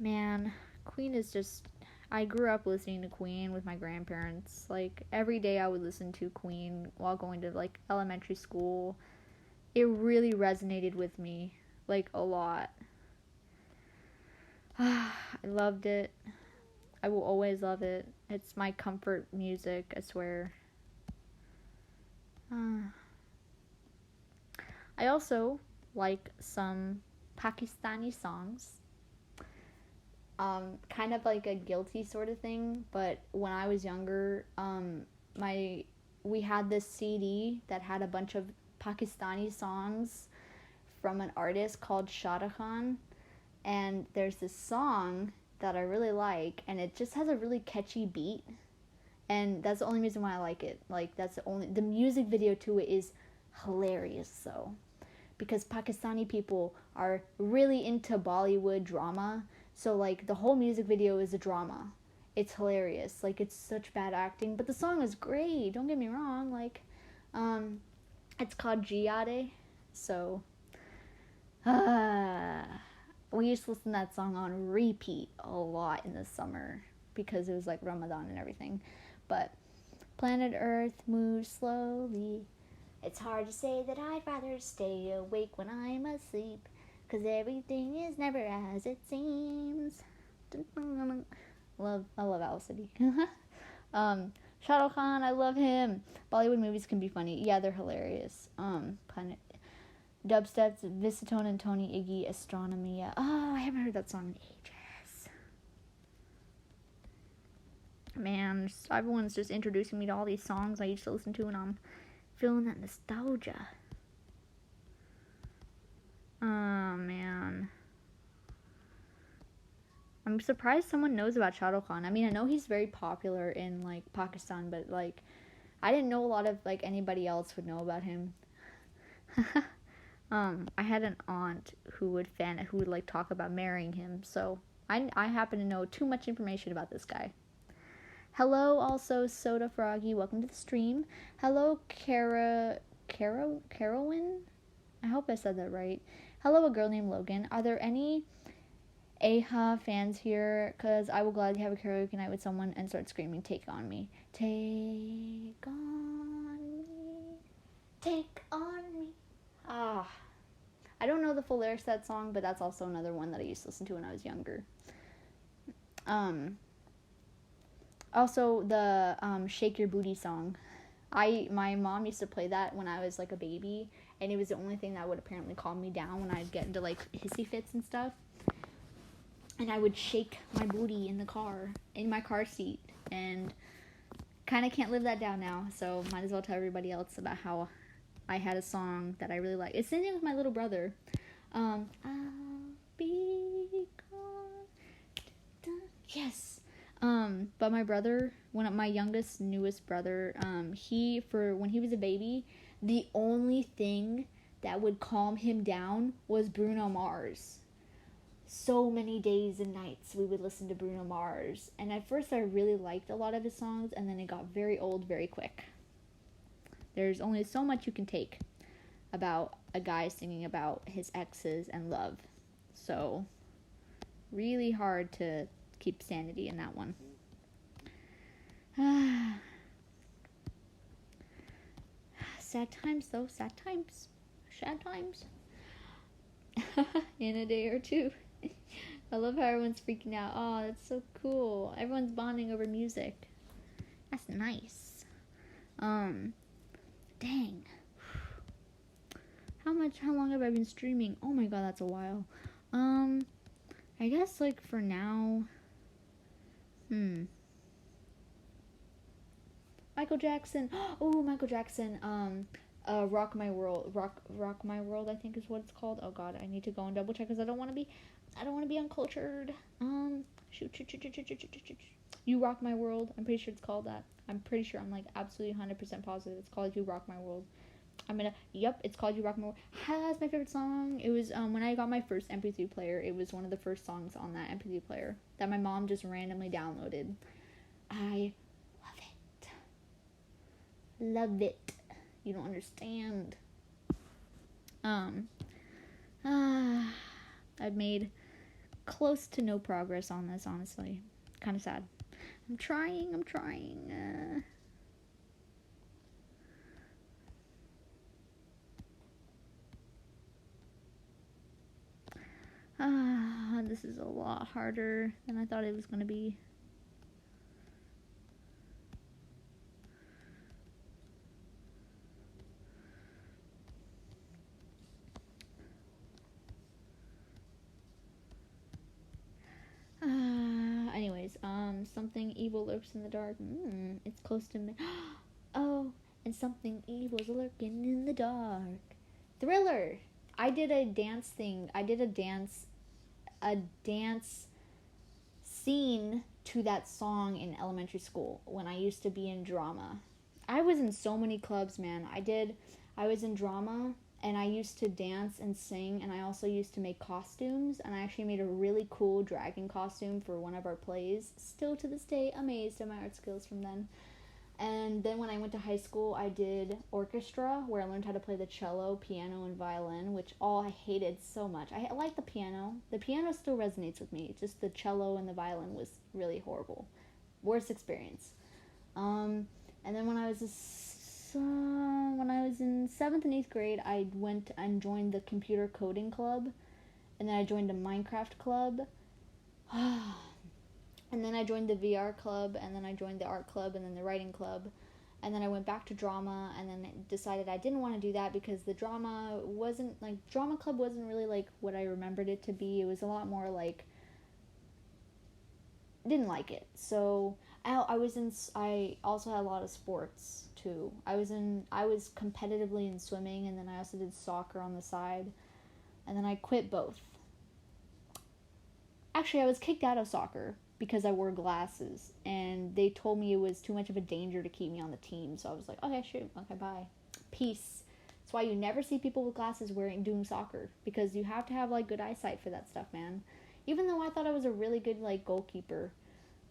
Man, Queen is just... I grew up listening to Queen with my grandparents. Like, every day I would listen to Queen while going to, like, elementary school. It really resonated with me, like, a lot. I loved it. I will always love it. It's my comfort music, I swear. I also like some Pakistani songs. Kind of like a guilty sort of thing, but when I was younger, we had this CD that had a bunch of Pakistani songs from an artist called Shada Khan, and there's this song that I really like, and it just has a really catchy beat, and that's the only reason why I like it. Like, the music video to it is hilarious, though, because Pakistani people are really into Bollywood drama, so, like, the whole music video is a drama. It's hilarious. Like, it's such bad acting, but the song is great, don't get me wrong. Like, it's called Giade, so, we used to listen to that song on repeat a lot in the summer, because it was, like, Ramadan and everything. But planet Earth moves slowly. It's hard to say that I'd rather stay awake when I'm asleep, 'cause everything is never as it seems. I love Owl City. Shah Rukh Khan, I love him. Bollywood movies can be funny. Yeah, they're hilarious. Planet Dubsteps, Visitone and Tony Iggy, Astronomia. Oh, I haven't heard that song in ages. Man, everyone's just introducing me to all these songs I used to listen to, and I'm feeling that nostalgia. Oh, man. I'm surprised someone knows about Shah Rukh Khan. I mean, I know he's very popular in, like, Pakistan, but, like, I didn't know a lot of, like, anybody else would know about him. I had an aunt who would like, talk about marrying him, so I happen to know too much information about this guy. Hello, also, Soda Froggy. Welcome to the stream. Hello, Carolyn? I hope I said that right. Hello, a girl named Logan. Are there any AHA fans here? Because I will gladly have a karaoke night with someone and start screaming, "Take on me. Take on me. Take on me." Ah. I don't know the full lyrics to that song, but that's also another one that I used to listen to when I was younger. Also, the Shake Your Booty song. My mom used to play that when I was, like, a baby, and it was the only thing that would apparently calm me down when I'd get into, like, hissy fits and stuff. And I would shake my booty in my car seat, and kind of can't live that down now, so might as well tell everybody else about how I had a song that I really like. It's singing with my little brother. I'll be gone. Yes. But my brother, my youngest, newest brother, when he was a baby, the only thing that would calm him down was Bruno Mars. So many days and nights we would listen to Bruno Mars. And at first I really liked a lot of his songs, and then it got very old very quick. There's only so much you can take about a guy singing about his exes and love. So, really hard to keep sanity in that one. Sad times, though. Sad times. Sad times. In a day or two. I love how everyone's freaking out. Oh, that's so cool. Everyone's bonding over music. That's nice. Dang. How long have I been streaming? Oh my god, that's a while. I guess, like, for now, Michael Jackson. Oh, Michael Jackson. Rock My World. Rock My World, I think is what it's called. Oh god, I need to go and double check because I don't want to be uncultured. Shoot. You Rock My World. I'm pretty sure it's called that. I'm like absolutely 100% positive it's called You Rock My World. It's called You Rock My World. That's my favorite song. It was, when I got my first MP3 player, it was one of the first songs on that MP3 player that my mom just randomly downloaded. I love it. You don't understand. I've made close to no progress on this, honestly. Kind of sad. I'm trying. This is a lot harder than I thought it was going to be. Anyways, something evil lurks in the dark. It's close to me. Oh, and something evil's lurking in the dark. Thriller. I did a dance thing. I did a dance scene to that song in elementary school when I used to be in drama. I was in so many clubs, man. I was in drama, and I used to dance and sing, and I also used to make costumes, and I actually made a really cool dragon costume for one of our plays. Still to this day amazed at my art skills from then. And then when I went to high school, I did orchestra, where I learned how to play the cello, piano, and violin, which all I hated so much. I like the piano. The piano still resonates with me. Just the cello and the violin was really horrible. Worst experience. And then when I was in 7th and 8th grade, I went and joined the computer coding club, and then I joined a Minecraft club. And then I joined the VR club, and then I joined the art club, and then the writing club. And then I went back to drama, and then decided I didn't want to do that because the drama club wasn't really, like, what I remembered it to be. It was a lot more, like, didn't like it. So, I also had a lot of sports, too. I was competitively in swimming, and then I also did soccer on the side. And then I quit both. Actually, I was kicked out of soccer because I wore glasses, and they told me it was too much of a danger to keep me on the team. So I was like, okay, shoot, okay, bye, peace. That's why you never see people with glasses doing soccer, because you have to have like good eyesight for that stuff, man. Even though I thought I was a really good like goalkeeper,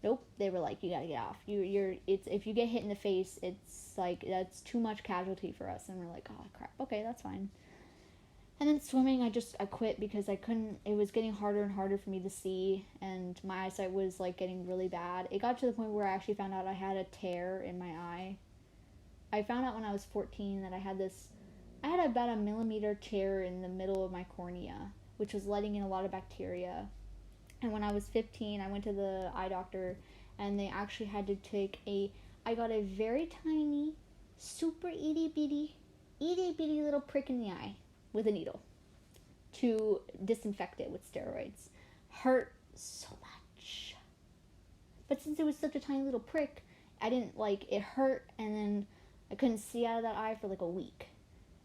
nope. They were like, you gotta get off. It's if you get hit in the face, it's like that's too much casualty for us. And we're like, oh crap, okay, that's fine. And then swimming, I quit because I couldn't. It was getting harder and harder for me to see, and my eyesight was like getting really bad. It got to the point where I actually found out I had a tear in my eye. I found out when I was 14 that I had about a millimeter tear in the middle of my cornea, which was letting in a lot of bacteria. And when I was 15, I went to the eye doctor, and they actually had to I got a very tiny, super itty bitty little prick in the eye with a needle to disinfect it with steroids. Hurt so much. But since it was such a tiny little prick, I didn't like it hurt, and then I couldn't see out of that eye for like a week.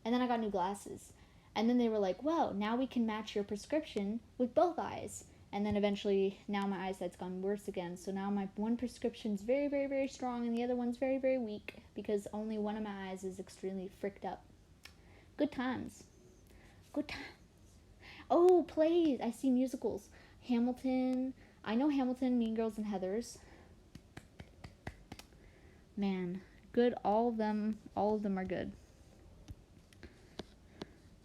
And then I got new glasses. And then they were like, well, now we can match your prescription with both eyes. And then eventually, now my eyesight's gone worse again. So now my one prescription's very, very, very strong, and the other one's very, very weak, because only one of my eyes is extremely fricked up. Good times. Good times. Oh, plays. I see musicals. Hamilton. I know Hamilton, Mean Girls, and Heathers. Man, good. All of them are good.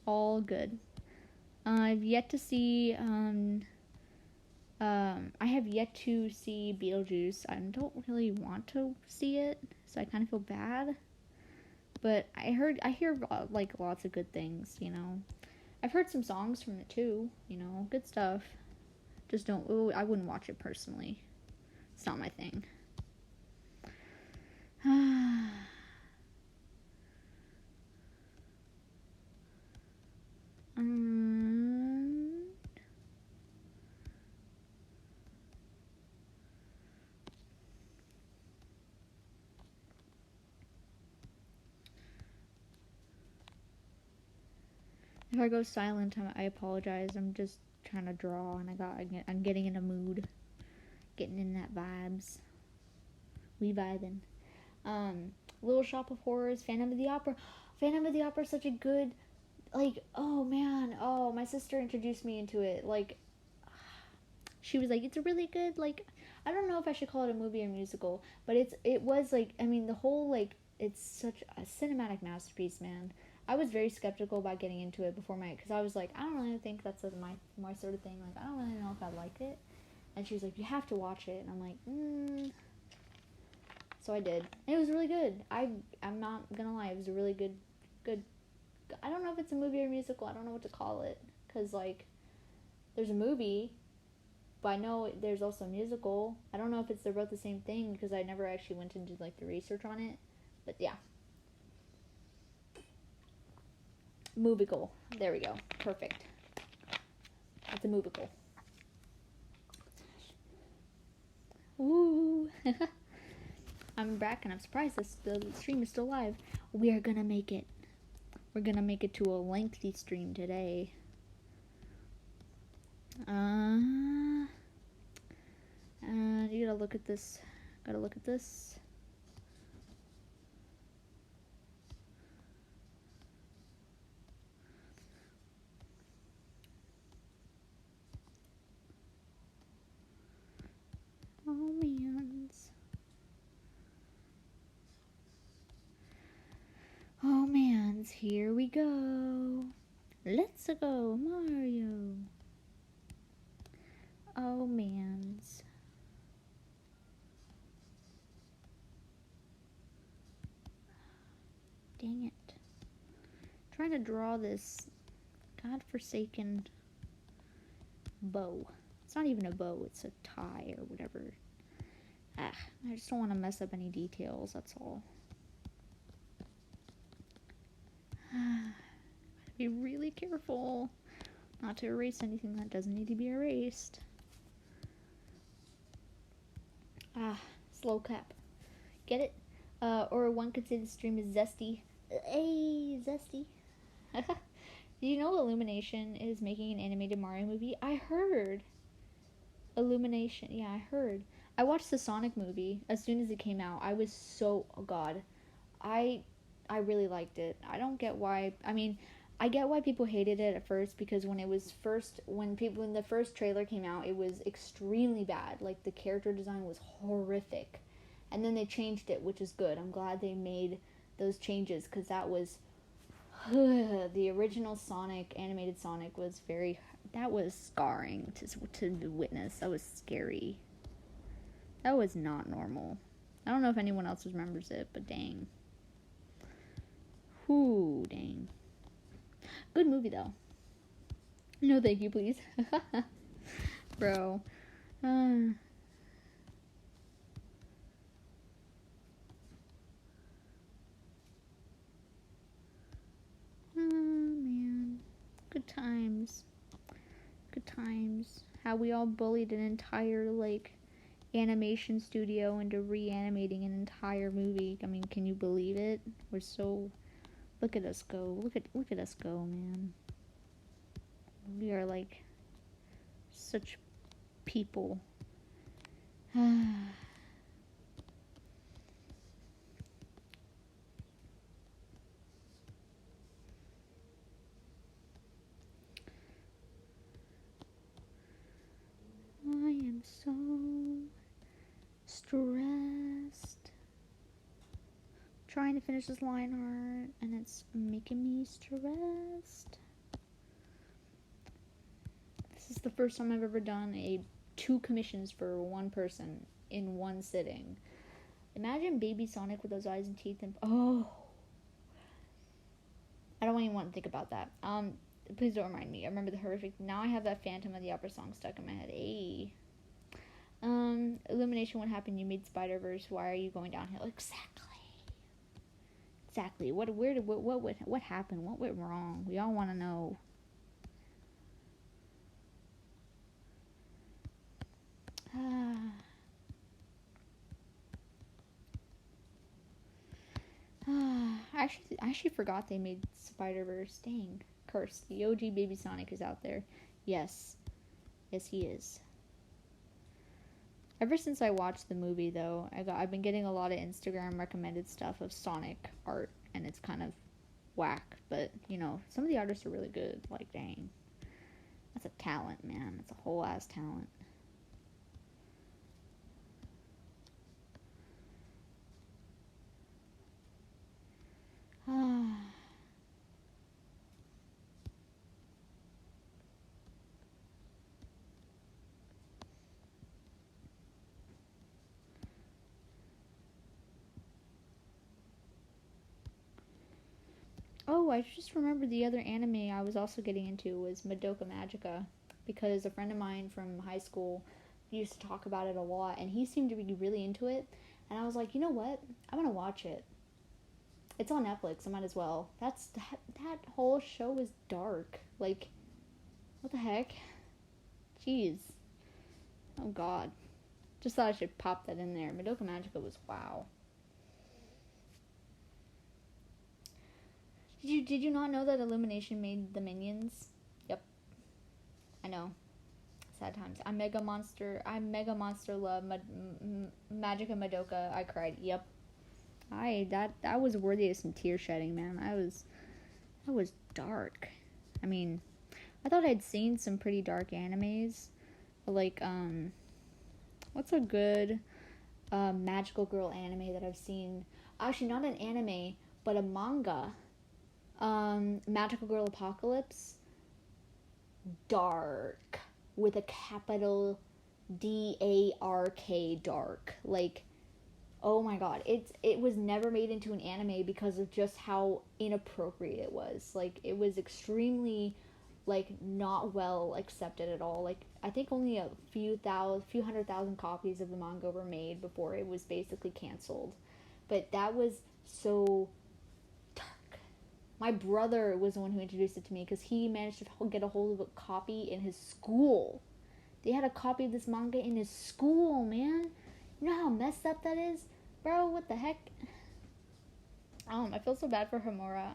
All good. I've yet to see, I have yet to see Beetlejuice. I don't really want to see it, so I kind of feel bad. But I hear like lots of good things, you know. I've heard some songs from it too, you know, good stuff. Just I wouldn't watch it personally. It's not my thing. If I go silent, I apologize. I'm just trying to draw, and I'm getting in a mood, getting in that vibes. We vibing. Little Shop of Horrors, Phantom of the Opera. Phantom of the Opera is such a good, like, oh man, oh, my sister introduced me into it. Like, she was like, it's a really good, like, I don't know if I should call it a movie or musical, but it was like, I mean, the whole, like, it's such a cinematic masterpiece, man. I was very skeptical about getting into it because I was like, I don't really think that's my sort of thing. Like, I don't really know if I like it. And she was like, you have to watch it. And I'm like, So I did. And it was really good. I'm not gonna lie, it was a really good, I don't know if it's a movie or musical. I don't know what to call it. Because, like, there's a movie, but I know there's also a musical. I don't know if they're both the same thing, because I never actually went into, like, the research on it. But, yeah. Movical. There we go. Perfect. It's a movical. Woo! I'm back, and I'm surprised the stream is still live. We are gonna make it. We're gonna make it to a lengthy stream today. You gotta look at this. Oh, mans. Oh, mans. Here we go. Let's go, Mario. Oh, mans. Dang it. I'm trying to draw this godforsaken bow. It's not even a bow, it's a tie or whatever. I just don't want to mess up any details, that's all. Gotta be really careful not to erase anything that doesn't need to be erased. Slow cap. Get it? Or one could say the stream is zesty. Hey, zesty. Do you know Illumination is making an animated Mario movie? I heard. Illumination. Yeah, I heard. I watched the Sonic movie as soon as it came out. I was so, oh god. I I really liked it. I don't get why. I mean, I get why people hated it at first because when the first trailer came out, it was extremely bad. Like the character design was horrific. And then they changed it, which is good. I'm glad they made those changes cuz that was the original Sonic, animated Sonic that was scarring to witness. That was scary. That was not normal. I don't know if anyone else remembers it, but dang. Whoo, dang. Good movie, though. No, thank you, please. Bro. Oh, man. Good times. Good times. How we all bullied an entire, animation studio into reanimating an entire movie. I mean, can you believe it? We're so... Look at us go. Look at us go, man. We are such people. I am so stressed. Trying to finish this line art and it's making me stressed. This is the first time I've ever done 2 commissions for one person in one sitting. Imagine baby Sonic with those eyes and teeth and I don't even want to think about that. Please don't remind me. I remember the horrific. Now I have that Phantom of the Opera song stuck in my head. Hey. Illumination. What happened? You made Spider-Verse. Why are you going downhill? Exactly. What happened? What went wrong? We all want to know. I actually forgot they made Spider-Verse. Dang. Curse. The OG Baby Sonic is out there. Yes. Yes, he is. Ever since I watched the movie, though, I've been getting a lot of Instagram recommended stuff of Sonic art, and it's kind of whack. But, some of the artists are really good. Like, dang. That's a talent, man. That's a whole ass talent. Oh, I just remembered the other anime I was also getting into was Madoka Magica, because a friend of mine from high school used to talk about it a lot, and he seemed to be really into it, and I was like, you know what? I'm gonna watch it. It's on Netflix. I might as well. That whole show is dark. Like, what the heck? Jeez. Oh God. Just thought I should pop that in there. Madoka Magica was wow. Did you not know that Illumination made the Minions? Yep. I know. Sad times. I'm Mega Monster Love Magica Madoka. I cried. Yep. That was worthy of some tear shedding, man. That was dark. I mean, I thought I'd seen some pretty dark animes. Like, what's a good magical girl anime that I've seen? Actually, not an anime, but a manga. Magical Girl Apocalypse. Dark. With a capital DARK. Dark. Like, oh my god. It was never made into an anime because of just how inappropriate it was. Like, it was extremely, not well accepted at all. Like, I think only a few 100,000 copies of the manga were made before it was basically canceled. But that was so dark. My brother was the one who introduced it to me because he managed to get a hold of a copy in his school. They had a copy of this manga in his school, man. You know how messed up that is? Bro, what the heck? I feel so bad for Homura.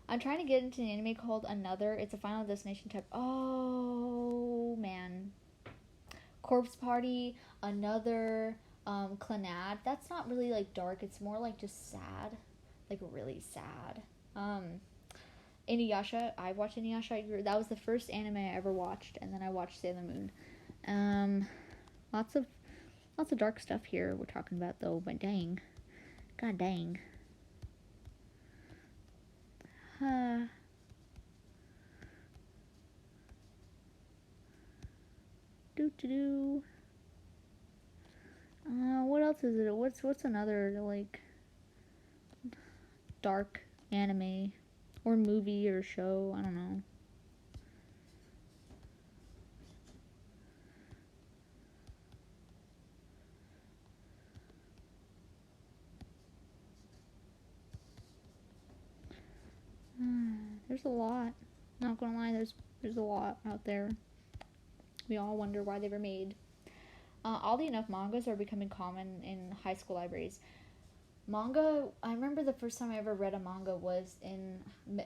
I'm trying to get into an anime called Another. It's a Final Destination type. Oh, man. Corpse Party, another Clannad. That's not really like dark. It's more like just sad, like really sad. Inuyasha. I watched Inuyasha. That was the first anime I ever watched, and then I watched Sailor Moon. Lots of dark stuff here we're talking about though. But dang, god dang. What else is it? What's another like dark anime or movie or show? I don't know. There's a lot. Not gonna lie, there's a lot out there. We all wonder why they were made. Oddly enough, mangas are becoming common in high school libraries. Manga, I remember the first time I ever read a manga was in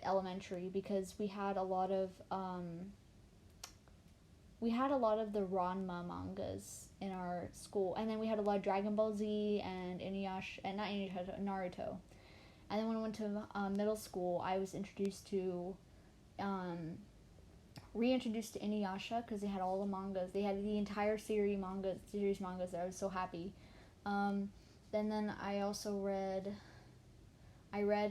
elementary, because we had a lot of the Ranma mangas in our school, and then we had a lot of Dragon Ball Z and Inuyasha, and not Inuyasha, Naruto. And then when I went to middle school, I was reintroduced to Inuyasha, because they had all the mangas. They had the entire series mangas. I was so happy. Then I also read. I read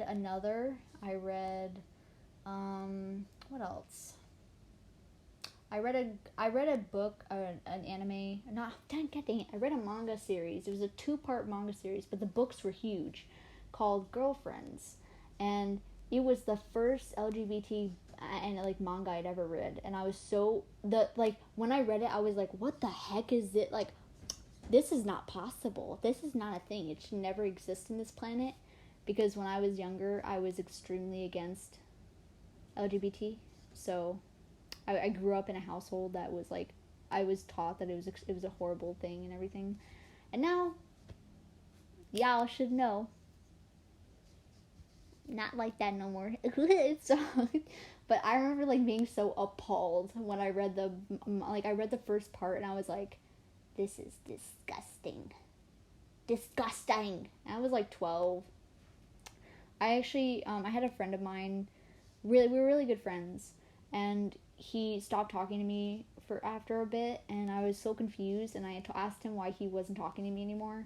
what else? I read a book, an anime. Not dang it! I read a manga series. It was a 2-part manga series, but the books were huge, called Girlfriends, and it was the first LGBT and like manga I'd ever read, and I was so when I read it, I was like, what the heck is it? Like, this is not possible. This is not a thing. It should never exist in this planet, because when I was younger, I was extremely against LGBT. So I grew up in a household that was like, I was taught that it was a horrible thing and everything, and now y'all should know. Not like that no more. So, but I remember like being so appalled when I read the first part, and I was like, this is disgusting. And I was like 12. I actually I had a friend of mine, we were really good friends, and he stopped talking to me for after a bit, and I was so confused, and I asked him why he wasn't talking to me anymore.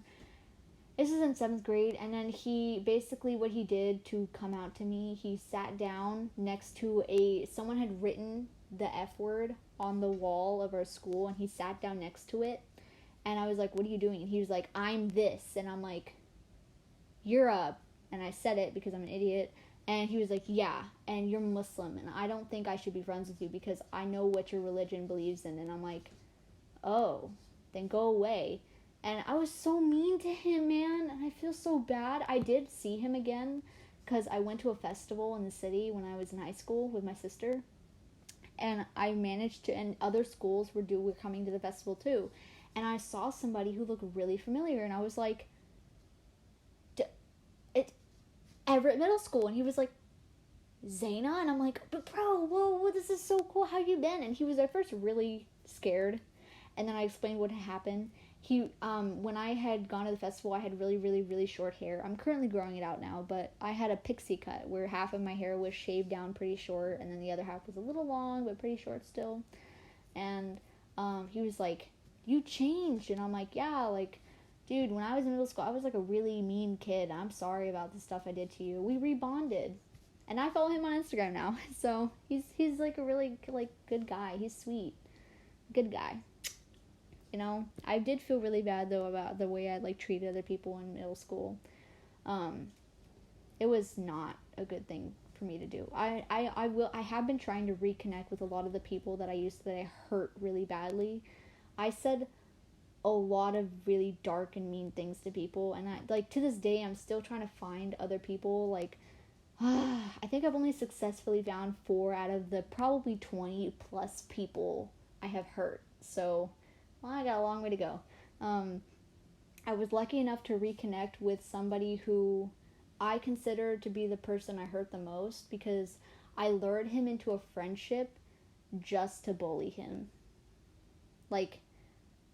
This is in 7th grade, and then what he did to come out to me, he sat down next to someone had written the F word on the wall of our school, and he sat down next to it, and I was like, what are you doing? And he was like, I'm this, and I'm like, you're a, and I said it because I'm an idiot, and he was like, yeah, and you're Muslim, and I don't think I should be friends with you because I know what your religion believes in, and I'm like, oh, then go away. And I was so mean to him, man. And I feel so bad. I did see him again, because I went to a festival in the city when I was in high school with my sister. And I managed to, and other schools were coming to the festival too. And I saw somebody who looked really familiar. And I was like, Everett Middle School. And he was like, Zaina? And I'm like, but bro, whoa, this is so cool. How you been? And he was at first really scared. And then I explained what had happened. When I had gone to the festival, I had really, really, really short hair. I'm currently growing it out now, but I had a pixie cut where half of my hair was shaved down pretty short, and then the other half was a little long, but pretty short still. And he was like, you changed. And I'm like, yeah, like, dude, when I was in middle school, I was like a really mean kid. I'm sorry about the stuff I did to you. We rebonded. And I follow him on Instagram now. So he's like a really like good guy. He's sweet. Good guy. You know, I did feel really bad though about the way I like treated other people in middle school. It was not a good thing for me to do. I have been trying to reconnect with a lot of the people that I hurt really badly. I said a lot of really dark and mean things to people, and I like to this day I'm still trying to find other people. Like I think I've only successfully found 4 out of the probably 20 plus people I have hurt. So well, I got a long way to go. I was lucky enough to reconnect with somebody who I consider to be the person I hurt the most, because I lured him into a friendship just to bully him. Like,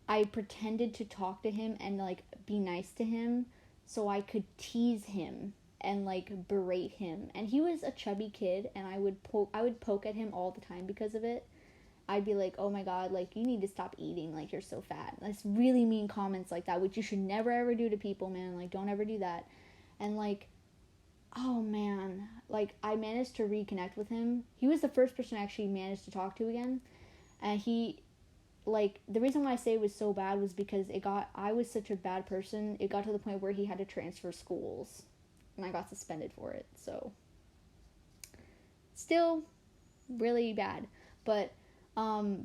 I pretended to talk to him and, like, be nice to him so I could tease him and, like, berate him. And he was a chubby kid, and I would poke at him all the time because of it. I'd be like, oh my god, like, you need to stop eating, like, you're so fat. That's really mean comments like that, which you should never ever do to people, man. Like, don't ever do that. And, like, oh man, like, I managed to reconnect with him. He was the first person I actually managed to talk to again. And he, like, the reason why I say it was so bad was because I was such a bad person, it got to the point where he had to transfer schools. And I got suspended for it, so. Still really bad. But,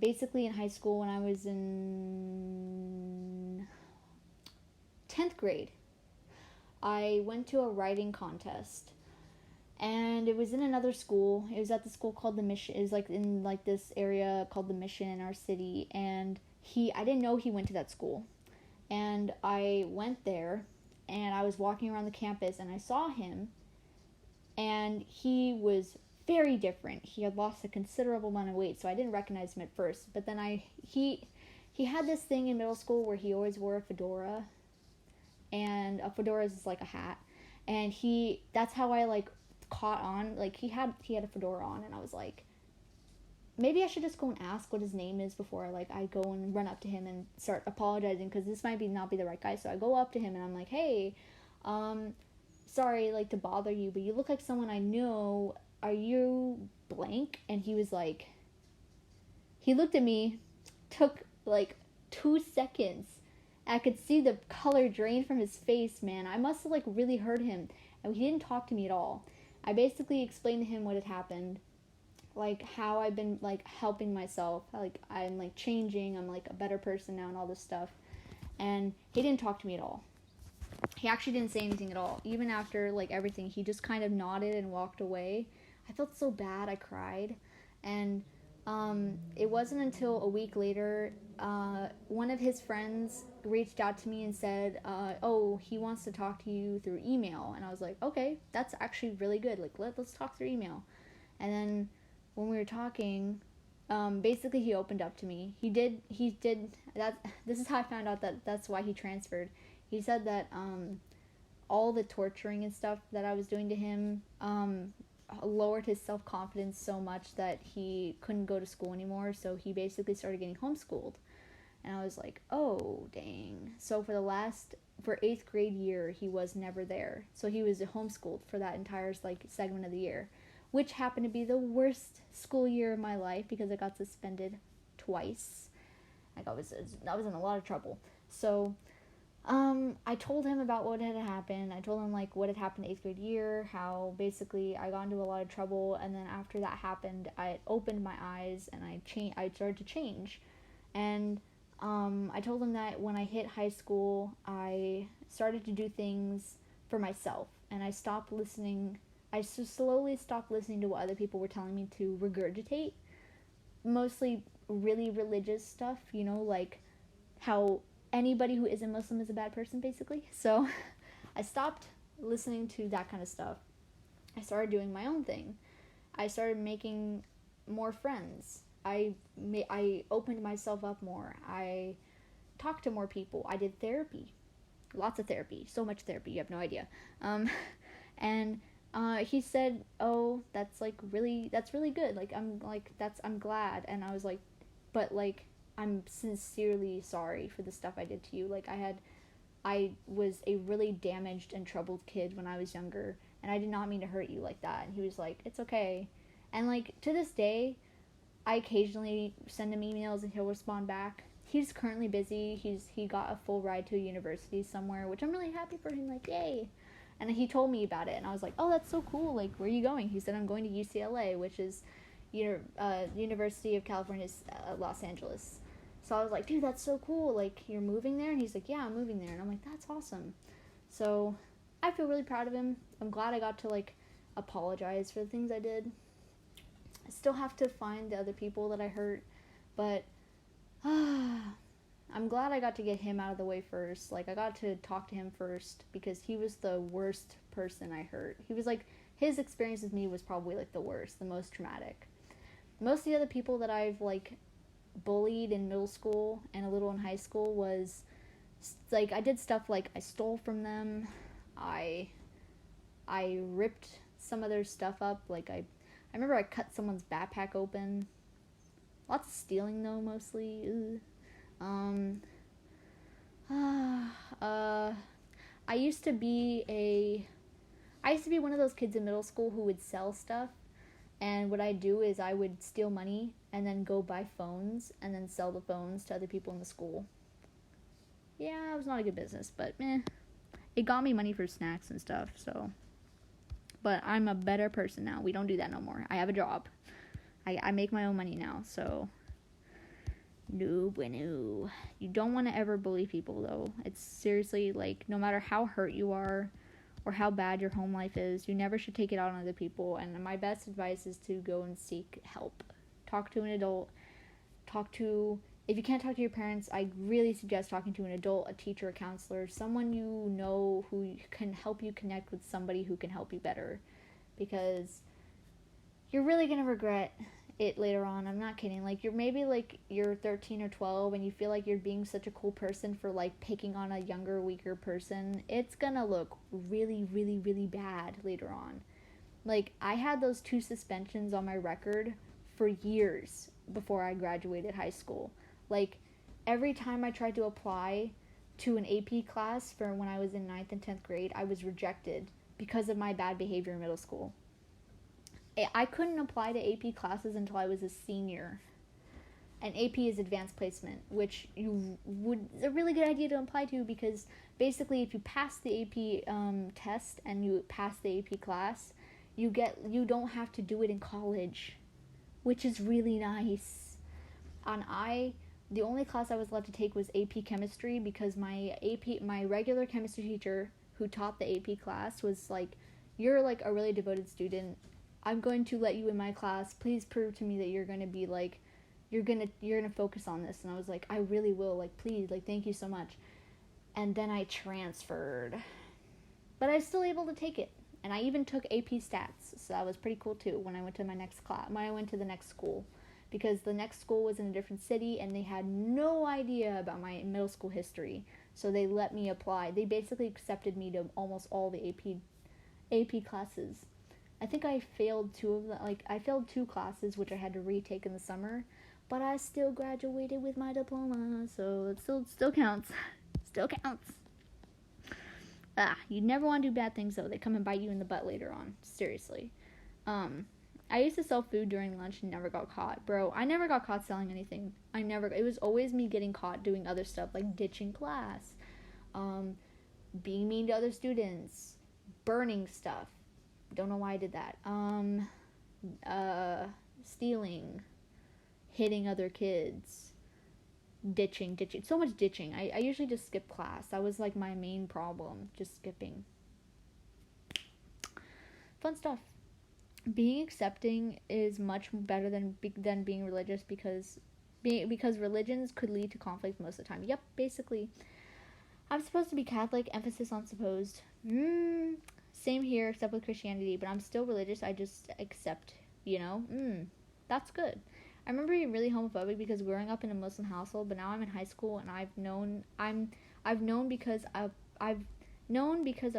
basically in high school when I was in 10th grade, I went to a writing contest. And it was in another school. It was at the school called the Mission. It was, like, in, like, this area called the Mission in our city. And I didn't know he went to that school. And I went there, and I was walking around the campus, and I saw him. And he was very different. He had lost a considerable amount of weight, so I didn't recognize him at first. But then he had this thing in middle school where he always wore a fedora. And a fedora is like a hat. And that's how I, like, caught on. Like, he had a fedora on, and I was like, maybe I should just go and ask what his name is before I go and run up to him and start apologizing, because this might not be the right guy. So I go up to him and I'm like, hey, sorry, like, to bother you, but you look like someone I know. Are you blank? And he was like, he looked at me, took like 2 seconds. I could see the color drain from his face, man. I must have, like, really hurt him. And he didn't talk to me at all. I basically explained to him what had happened. Like, how I've been, like, helping myself. Like, I'm, like, changing. I'm, like, a better person now and all this stuff. And he didn't talk to me at all. He actually didn't say anything at all. Even after, like, everything, he just kind of nodded and walked away. I felt so bad. I cried. And it wasn't until a week later, one of his friends reached out to me and said, oh, he wants to talk to you through email. And I was like, okay, that's actually really good. Like, let's talk through email. And then when we were talking, basically he opened up to me. He did that. This is how I found out that's why he transferred. He said that all the torturing and stuff that I was doing to him lowered his self-confidence so much that he couldn't go to school anymore. So he basically started getting homeschooled. And I was like, oh, dang. So for 8th grade year, he was never there. So he was homeschooled for that entire, like, segment of the year, which happened to be the worst school year of my life because I got suspended twice. Like, I was in a lot of trouble. So I told him about what had happened. I told him, like, what had happened 8th grade year, how basically I got into a lot of trouble, and then after that happened, I opened my eyes and I started to change. And I told him that when I hit high school, I started to do things for myself, and I slowly stopped listening to what other people were telling me to regurgitate, mostly really religious stuff, you know, like how anybody who isn't Muslim is a bad person, basically. So I stopped listening to that kind of stuff. I started doing my own thing. I started making more friends. I opened myself up more. I talked to more people. I did therapy. Lots of therapy. So much therapy. You have no idea. And he said, oh, that's really good. Like, I'm glad. And I was like, but, like, I'm sincerely sorry for the stuff I did to you. Like, I was a really damaged and troubled kid when I was younger, and I did not mean to hurt you like that. And he was like, it's okay. And, like, to this day, I occasionally send him emails and he'll respond back. He's currently busy. He got a full ride to a university somewhere, which I'm really happy for him. Like, yay. And he told me about it, and I was like, oh, that's so cool. Like, where are you going? He said, I'm going to UCLA, which is University of California, Los Angeles. So I was like, dude, that's so cool. Like, you're moving there? And he's like, yeah, I'm moving there. And I'm like, that's awesome. So I feel really proud of him. I'm glad I got to, like, apologize for the things I did. I still have to find the other people that I hurt, but I'm glad I got to get him out of the way first. Like, I got to talk to him first because he was the worst person I hurt. He was, like, his experience with me was probably, like, the worst, the most traumatic. Most of the other people that I've, like, bullied in middle school and a little in high school was, like, I did stuff like I stole from them. I ripped some of their stuff up. Like, I remember I cut someone's backpack open. Lots of stealing, though, mostly. I used to be one of those kids in middle school who would sell stuff. And what I'd do is I would steal money and then go buy phones and then sell the phones to other people in the school. Yeah, it was not a good business, but it got me money for snacks and stuff, so. But I'm a better person now. We don't do that no more. I have a job. I make my own money now, so. No bueno. You don't want to ever bully people, though. It's seriously, like, no matter how hurt you are or how bad your home life is, you never should take it out on other people. And my best advice is to go and seek help. Talk to an adult. If you can't talk to your parents, I really suggest talking to an adult, a teacher, a counselor, someone you know who can help you connect with somebody who can help you better. Because you're really going to regret it later on. I'm not kidding. Like, you're 13 or 12 and you feel like you're being such a cool person for, like, picking on a younger, weaker person. It's gonna look really, really, really bad later on. Like, I had those 2 suspensions on my record for years before I graduated high school. Like, every time I tried to apply to an AP class for when I was in 9th and 10th grade, I was rejected because of my bad behavior in middle school. I couldn't apply to AP classes until I was a senior. And AP is advanced placement, which is a really good idea to apply to, because basically if you pass the AP test and you pass the AP class, you don't have to do it in college, which is really nice. And the only class I was allowed to take was AP chemistry, because my regular chemistry teacher who taught the AP class was like, "You're like a really devoted student. I'm going to let you in my class. Please prove to me that you're going to be like, you're going to focus on this." And I was like, "I really will. Like, please, like, thank you so much." And then I transferred. But I was still able to take it. And I even took AP stats. So that was pretty cool too when I went to my next class, when I went to the next school. Because the next school was in a different city and they had no idea about my middle school history. So they let me apply. They basically accepted me to almost all the AP classes. I think I failed 2 of them. Like, I failed 2 classes, which I had to retake in the summer, but I still graduated with my diploma, so it still counts. Still counts. You never want to do bad things, though. They come and bite you in the butt later on. Seriously. I used to sell food during lunch and never got caught. Bro, I never got caught selling anything. It was always me getting caught doing other stuff, like ditching class, being mean to other students, burning stuff. Don't know why I did that. Stealing, hitting other kids, ditching. So much ditching. I usually just skip class. That was like my main problem, just skipping. Fun stuff. Being accepting is much better than being religious, because religions could lead to conflict most of the time. Yep, basically. I'm supposed to be Catholic, emphasis on supposed. Same here, except with Christianity, but I'm still religious. I just accept, that's good. I remember being really homophobic because growing up in a Muslim household, but now I'm in high school and I've known because a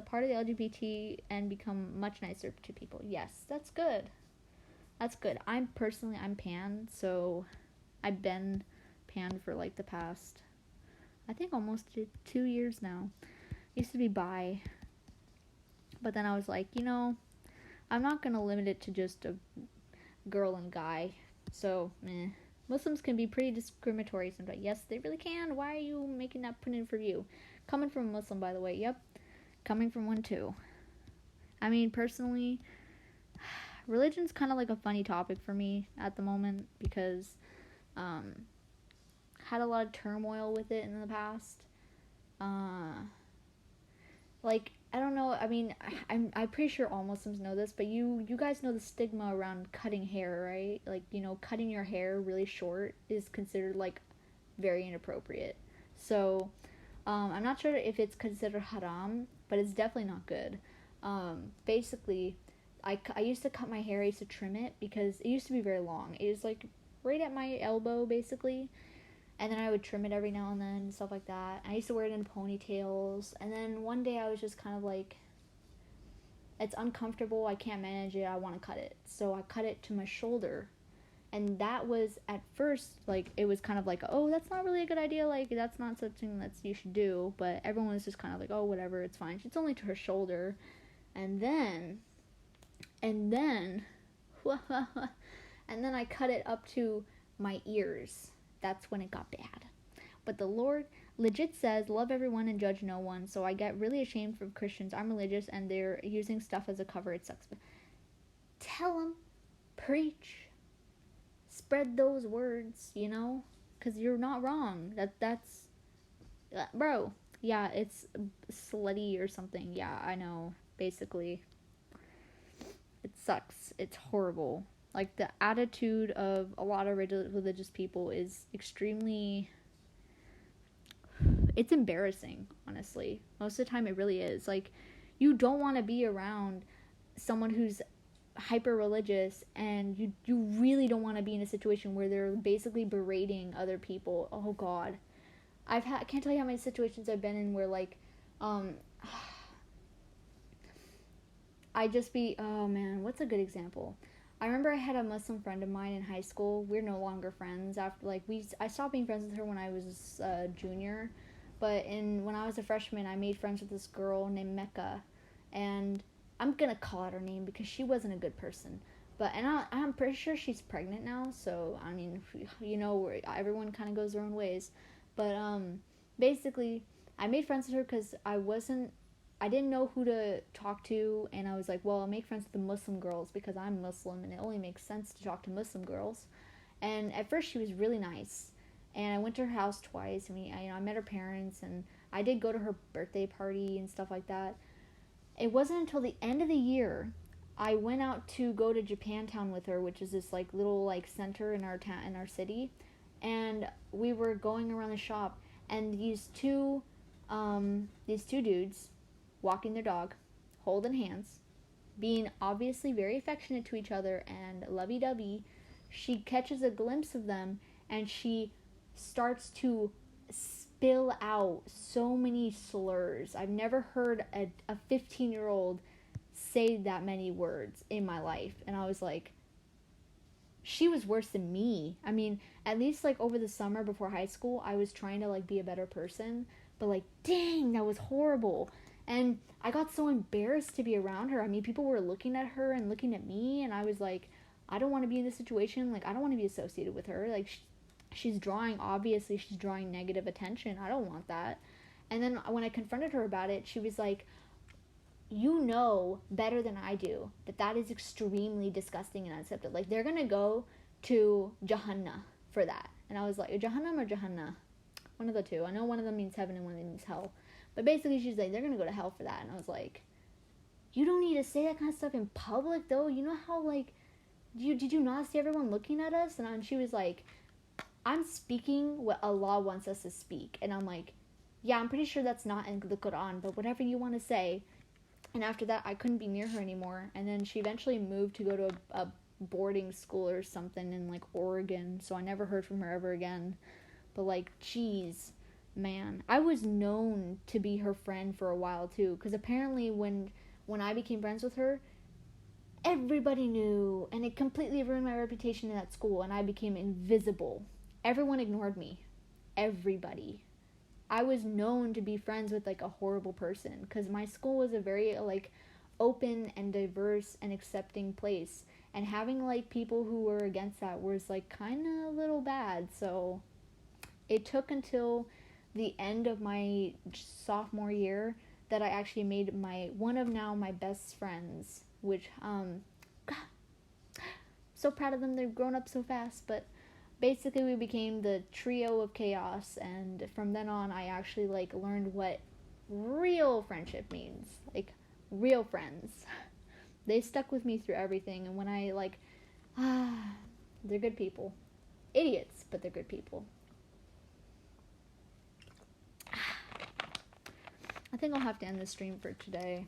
part of the LGBT and become much nicer to people. Yes, that's good. That's good. I'm pan, so I've been pan for like the past, I think almost 2 years now. Used to be bi. But then I was like, I'm not going to limit it to just a girl and guy. So, Muslims can be pretty discriminatory sometimes. Yes, they really can. Why are you making that put in for you? Coming from a Muslim, by the way. Yep. Coming from one, too. I mean, personally, religion's kind of like a funny topic for me at the moment, because had a lot of turmoil with it in the past. I don't know, I mean, I'm pretty sure all Muslims know this, but you guys know the stigma around cutting hair, right? Like, cutting your hair really short is considered, like, very inappropriate. So, I'm not sure if it's considered haram, but it's definitely not good. Basically, I used to cut my hair, I used to trim it, because it used to be very long. It was, like, right at my elbow, basically. And then I would trim it every now and then, stuff like that. I used to wear it in ponytails. And then one day I was just kind of like, it's uncomfortable, I can't manage it, I want to cut it. So I cut it to my shoulder. And that was, at first, like, it was kind of like, oh, that's not really a good idea, like, that's not something that you should do. But everyone was just kind of like, oh, whatever, it's fine. It's only to her shoulder. And then and then I cut it up to my ears. That's when it got bad. But the Lord legit says, love everyone and judge no one. So I get really ashamed for Christians. I'm religious and they're using stuff as a cover. It sucks. But tell them, preach, spread those words, you know, because you're not wrong. That's bro. Yeah, it's slutty or something. Yeah, I know. Basically, it sucks. It's horrible. Like, the attitude of a lot of religious people is extremely, it's embarrassing, honestly. Most of the time it really is. Like, you don't want to be around someone who's hyper religious, and you really don't want to be in a situation where they're basically berating other people. Oh god. I can't tell you how many situations I've been in where, like, I just be, oh man, what's a good example? I remember I had a Muslim friend of mine in high school. We're no longer friends after, like, I stopped being friends with her when I was a junior, but when I was a freshman, I made friends with this girl named Mecca, and I'm gonna call out her name because she wasn't a good person. I'm pretty sure she's pregnant now, so, I mean, you know, everyone kind of goes their own ways. But, basically, I made friends with her because I didn't know who to talk to, and I was like, well, I'll make friends with the Muslim girls because I'm Muslim, and it only makes sense to talk to Muslim girls. And at first, she was really nice, and I went to her house twice, and I met her parents, and I did go to her birthday party and stuff like that. It wasn't until the end of the year I went out to go to Japantown with her, which is this like little like center in our town, in our city, and we were going around the shop, and these two dudes walking their dog, holding hands, being obviously very affectionate to each other and lovey-dovey. She catches a glimpse of them, and she starts to spill out so many slurs. I've never heard a 15-year-old say that many words in my life. And I was like, she was worse than me. I mean, at least like over the summer before high school, I was trying to like be a better person. But like, dang, that was horrible. And I got so embarrassed to be around her. I mean, people were looking at her and looking at me, and I was like, I don't want to be in this situation. Like, I don't want to be associated with her. Like, she's drawing negative attention. I don't want that. And then when I confronted her about it, she was like, you know better than I do that is extremely disgusting and unacceptable. Like, they're gonna go to Jahannam for that. And I was like, Jahannam or Jahannam? One of the two. I know one of them means heaven and one of them means hell. But basically, she's like, they're gonna go to hell for that. And I was like, you don't need to say that kind of stuff in public, though. You know how, like, did you not see everyone looking at us? And she was like, I'm speaking what Allah wants us to speak. And I'm like, yeah, I'm pretty sure that's not in the Quran, but whatever you want to say. And after that, I couldn't be near her anymore. And then she eventually moved to go to a boarding school or something in, like, Oregon. So I never heard from her ever again. But, like, geez, man. I was known to be her friend for a while, too. Because apparently when I became friends with her, everybody knew. And it completely ruined my reputation in that school. And I became invisible. Everyone ignored me. Everybody. I was known to be friends with, like, a horrible person, because my school was a very, like, open and diverse and accepting place, and having, like, people who were against that was, like, kind of a little bad. So it took until the end of my sophomore year that I actually made one of now my best friends, which, God, so proud of them. They've grown up so fast. But basically, we became the trio of chaos, and from then on, I actually, like, learned what real friendship means. Like, real friends. They stuck with me through everything, and when I, like, they're good people. Idiots, but they're good people. I think I'll have to end the stream for today,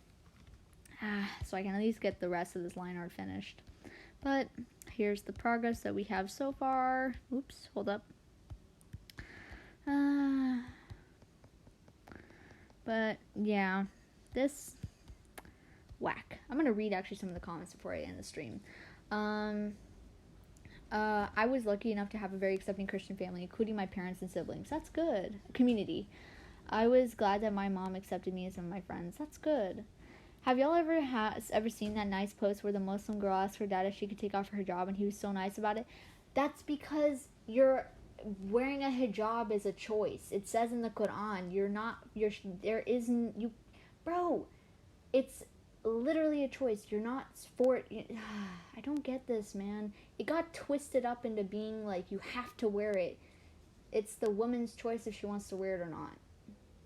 so I can at least get the rest of this line art finished. But here's the progress that we have so far. Oops, hold up. But yeah, this whack. I'm gonna read actually some of the comments before I end the stream. I was lucky enough to have a very accepting Christian family, including my parents and siblings. That's good. Community. I was glad that my mom accepted me as one of my friends. That's good. Have y'all ever seen that nice post where the Muslim girl asked her dad if she could take off her hijab and he was so nice about it? That's because you're wearing a hijab is a choice. It says in the Quran, bro, it's literally a choice. You're not for it. I don't get this, man. It got twisted up into being like you have to wear it. It's the woman's choice if she wants to wear it or not.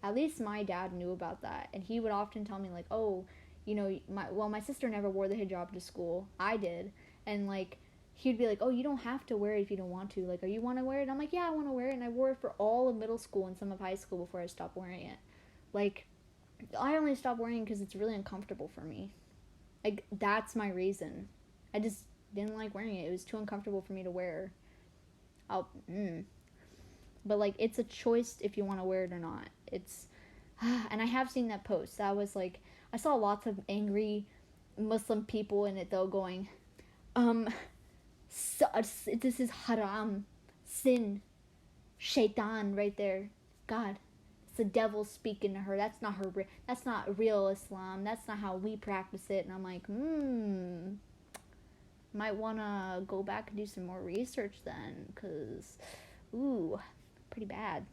At least my dad knew about that, and he would often tell me like, oh, my sister never wore the hijab to school. I did, and like he'd be like, oh, you don't have to wear it if you don't want to. Like, are you want to wear it? And I'm like, yeah, I want to wear it, and I wore it for all of middle school and some of high school before I stopped wearing it. Like, I only stopped wearing it because it's really uncomfortable for me. Like, that's my reason. I just didn't like wearing it. It was too uncomfortable for me to wear. But like, it's a choice if you want to wear it or not. It's, and I have seen that post. That was like, I saw lots of angry Muslim people in it though going, this is haram, sin, shaitan right there. God, it's the devil speaking to her. That's not real Islam. That's not how we practice it. And I'm like, might want to go back and do some more research then, because, pretty bad.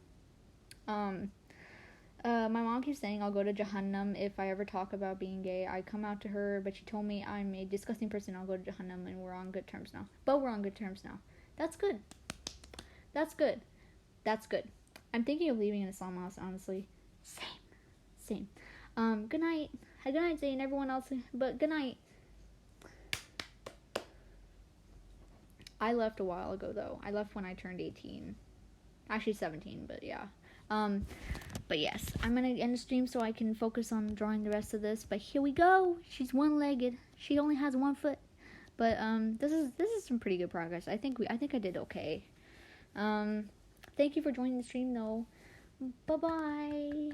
My mom keeps saying I'll go to Jahannam if I ever talk about being gay. I come out to her, but she told me I'm a disgusting person. I'll go to Jahannam, and we're on good terms now. That's good. I'm thinking of leaving an Islam house, honestly. Same. Good night. Good night, Zay, and everyone else. But good night. I left a while ago, though. I left when I turned 18. Actually 17, but yeah. But yes, I'm gonna end the stream so I can focus on drawing the rest of this. But here we go. She's one-legged. She only has one foot. But this is some pretty good progress. I think I did okay. Thank you for joining the stream though. Bye-bye.